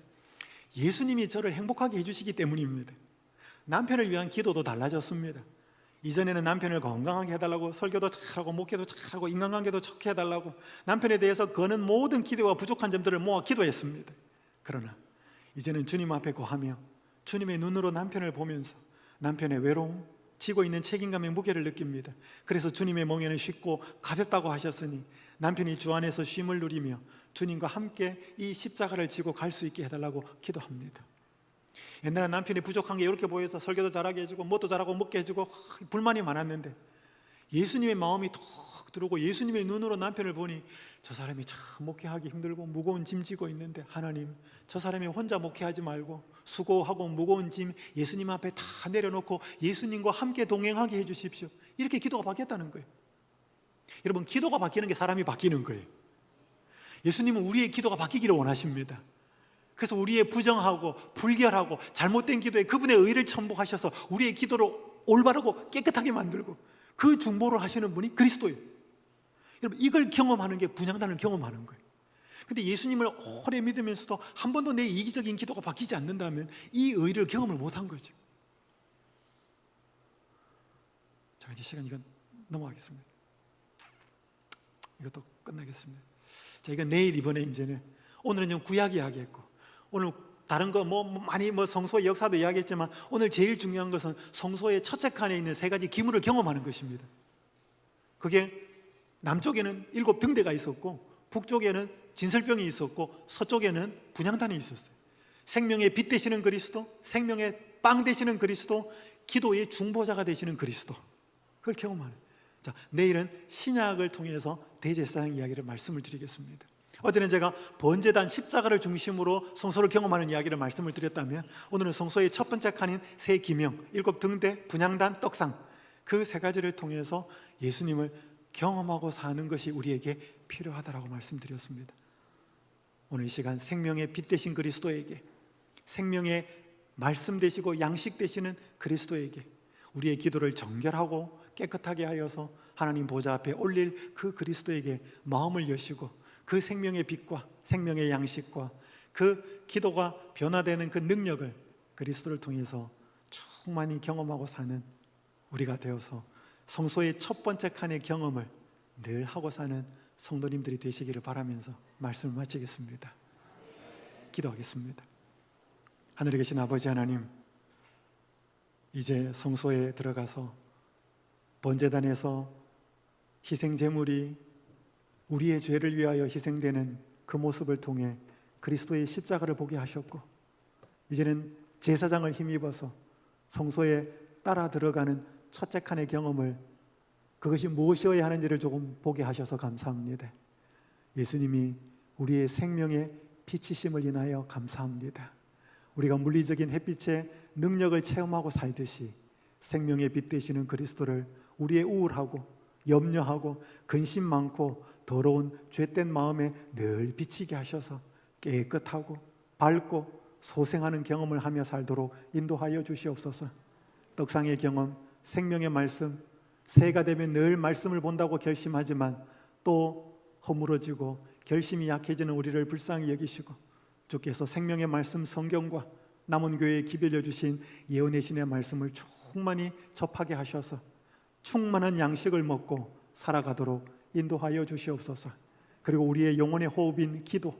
예수님이 저를 행복하게 해주시기 때문입니다. 남편을 위한 기도도 달라졌습니다. 이전에는 남편을 건강하게 해달라고 설교도 잘하고 목회도 잘하고 인간관계도 좋게 해달라고 남편에 대해서 거는 모든 기대와 부족한 점들을 모아 기도했습니다. 그러나 이제는 주님 앞에 고하며 주님의 눈으로 남편을 보면서 남편의 외로움, 지고 있는 책임감의 무게를 느낍니다. 그래서 주님의 멍에는 쉽고 가볍다고 하셨으니 남편이 주 안에서 쉼을 누리며 주님과 함께 이 십자가를 지고 갈 수 있게 해달라고 기도합니다. 옛날에 남편이 부족한 게 이렇게 보여서 설교도 잘하게 해주고 뭣도 잘하고 먹게 해주고 불만이 많았는데 예수님의 마음이 톡 들어오고 예수님의 눈으로 남편을 보니 저 사람이 참 목회하기 힘들고 무거운 짐 지고 있는데 하나님, 저 사람이 혼자 목회하지 말고 수고하고 무거운 짐 예수님 앞에 다 내려놓고 예수님과 함께 동행하게 해주십시오. 이렇게 기도가 바뀌었다는 거예요. 여러분, 기도가 바뀌는 게 사람이 바뀌는 거예요. 예수님은 우리의 기도가 바뀌기를 원하십니다. 그래서 우리의 부정하고 불결하고 잘못된 기도에 그분의 의를 첨부하셔서 우리의 기도를 올바르고 깨끗하게 만들고 그 중보를 하시는 분이 그리스도예요. 여러분, 이걸 경험하는 게 분향단을 경험하는 거예요. 근데 예수님을 오래 믿으면서도 한 번도 내 이기적인 기도가 바뀌지 않는다면 이 의를 경험을 못한 거죠. 자, 이제 시간 이건 넘어가겠습니다. 이것도 끝나겠습니다. 자, 이건 내일 이번에 이제는 오늘은 좀 구약 이야기했고 오늘 다른 거 많이 성소의 역사도 이야기했지만 오늘 제일 중요한 것은 성소의 첫째 칸에 있는 세 가지 기물을 경험하는 것입니다. 그게 남쪽에는 7 등대가 있었고 북쪽에는 진설병이 있었고 서쪽에는 분향단이 있었어요. 생명의 빛 되시는 그리스도, 생명의 빵 되시는 그리스도, 기도의 중보자가 되시는 그리스도, 그걸 경험하는. 자, 내일은 신약을 통해서 대제사장 이야기를 말씀을 드리겠습니다. 어제는 제가 번제단 십자가를 중심으로 성소를 경험하는 이야기를 말씀을 드렸다면, 오늘은 성소의 첫 번째 칸인 세 기명, 일곱 등대, 분향단, 떡상, 그 세 가지를 통해서 예수님을 경험하고 사는 것이 우리에게 필요하다라고 말씀드렸습니다. 오늘 이 시간 생명의 빛 되신 그리스도에게, 생명의 말씀 되시고 양식 되시는 그리스도에게 우리의 기도를 정결하고 깨끗하게 하여서 하나님 보좌 앞에 올릴 그 그리스도에게 마음을 여시고, 그 생명의 빛과 생명의 양식과 그 기도가 변화되는 그 능력을 그리스도를 통해서 충만히 경험하고 사는 우리가 되어서 성소의 첫 번째 칸의 경험을 늘 하고 사는 성도님들이 되시기를 바라면서 말씀을 마치겠습니다. 기도하겠습니다. 하늘에 계신 아버지 하나님, 이제 성소에 들어가서 번제단에서 희생제물이 우리의 죄를 위하여 희생되는 그 모습을 통해 그리스도의 십자가를 보게 하셨고, 이제는 제사장을 힘입어서 성소에 따라 들어가는 첫째 칸의 경험을, 그것이 무엇이어야 하는지를 조금 보게 하셔서 감사합니다. 예수님이 우리의 생명의 빛이심을 인하여 감사합니다. 우리가 물리적인 햇빛의 능력을 체험하고 살듯이 생명의 빛 되시는 그리스도를 우리의 우울하고 염려하고 근심 많고 더러운 죄된 마음에 늘 비치게 하셔서 깨끗하고 밝고 소생하는 경험을 하며 살도록 인도하여 주시옵소서. 떡상의 경험, 생명의 말씀, 새해가 되면 늘 말씀을 본다고 결심하지만 또 허물어지고 결심이 약해지는 우리를 불쌍히 여기시고, 주께서 생명의 말씀 성경과 남은 교회에 기별려 주신 예언의 신의 말씀을 충만히 접하게 하셔서 충만한 양식을 먹고 살아가도록 인도하여 주시옵소서. 그리고 우리의 영혼의 호흡인 기도,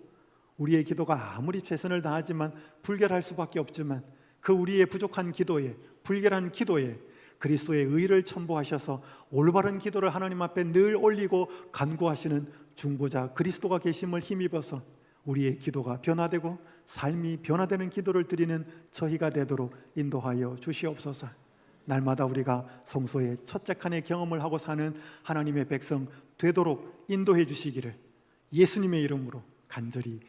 우리의 기도가 아무리 최선을 다하지만 불결할 수밖에 없지만 그 우리의 부족한 기도에, 불결한 기도에 그리스도의 의를 첨부하셔서 올바른 기도를 하나님 앞에 늘 올리고 간구하시는 중보자 그리스도가 계심을 힘입어서 우리의 기도가 변화되고 삶이 변화되는 기도를 드리는 저희가 되도록 인도하여 주시옵소서. 날마다 우리가 성소의 첫째 칸의 경험을 하고 사는 하나님의 백성 되도록 인도해 주시기를 예수님의 이름으로 간절히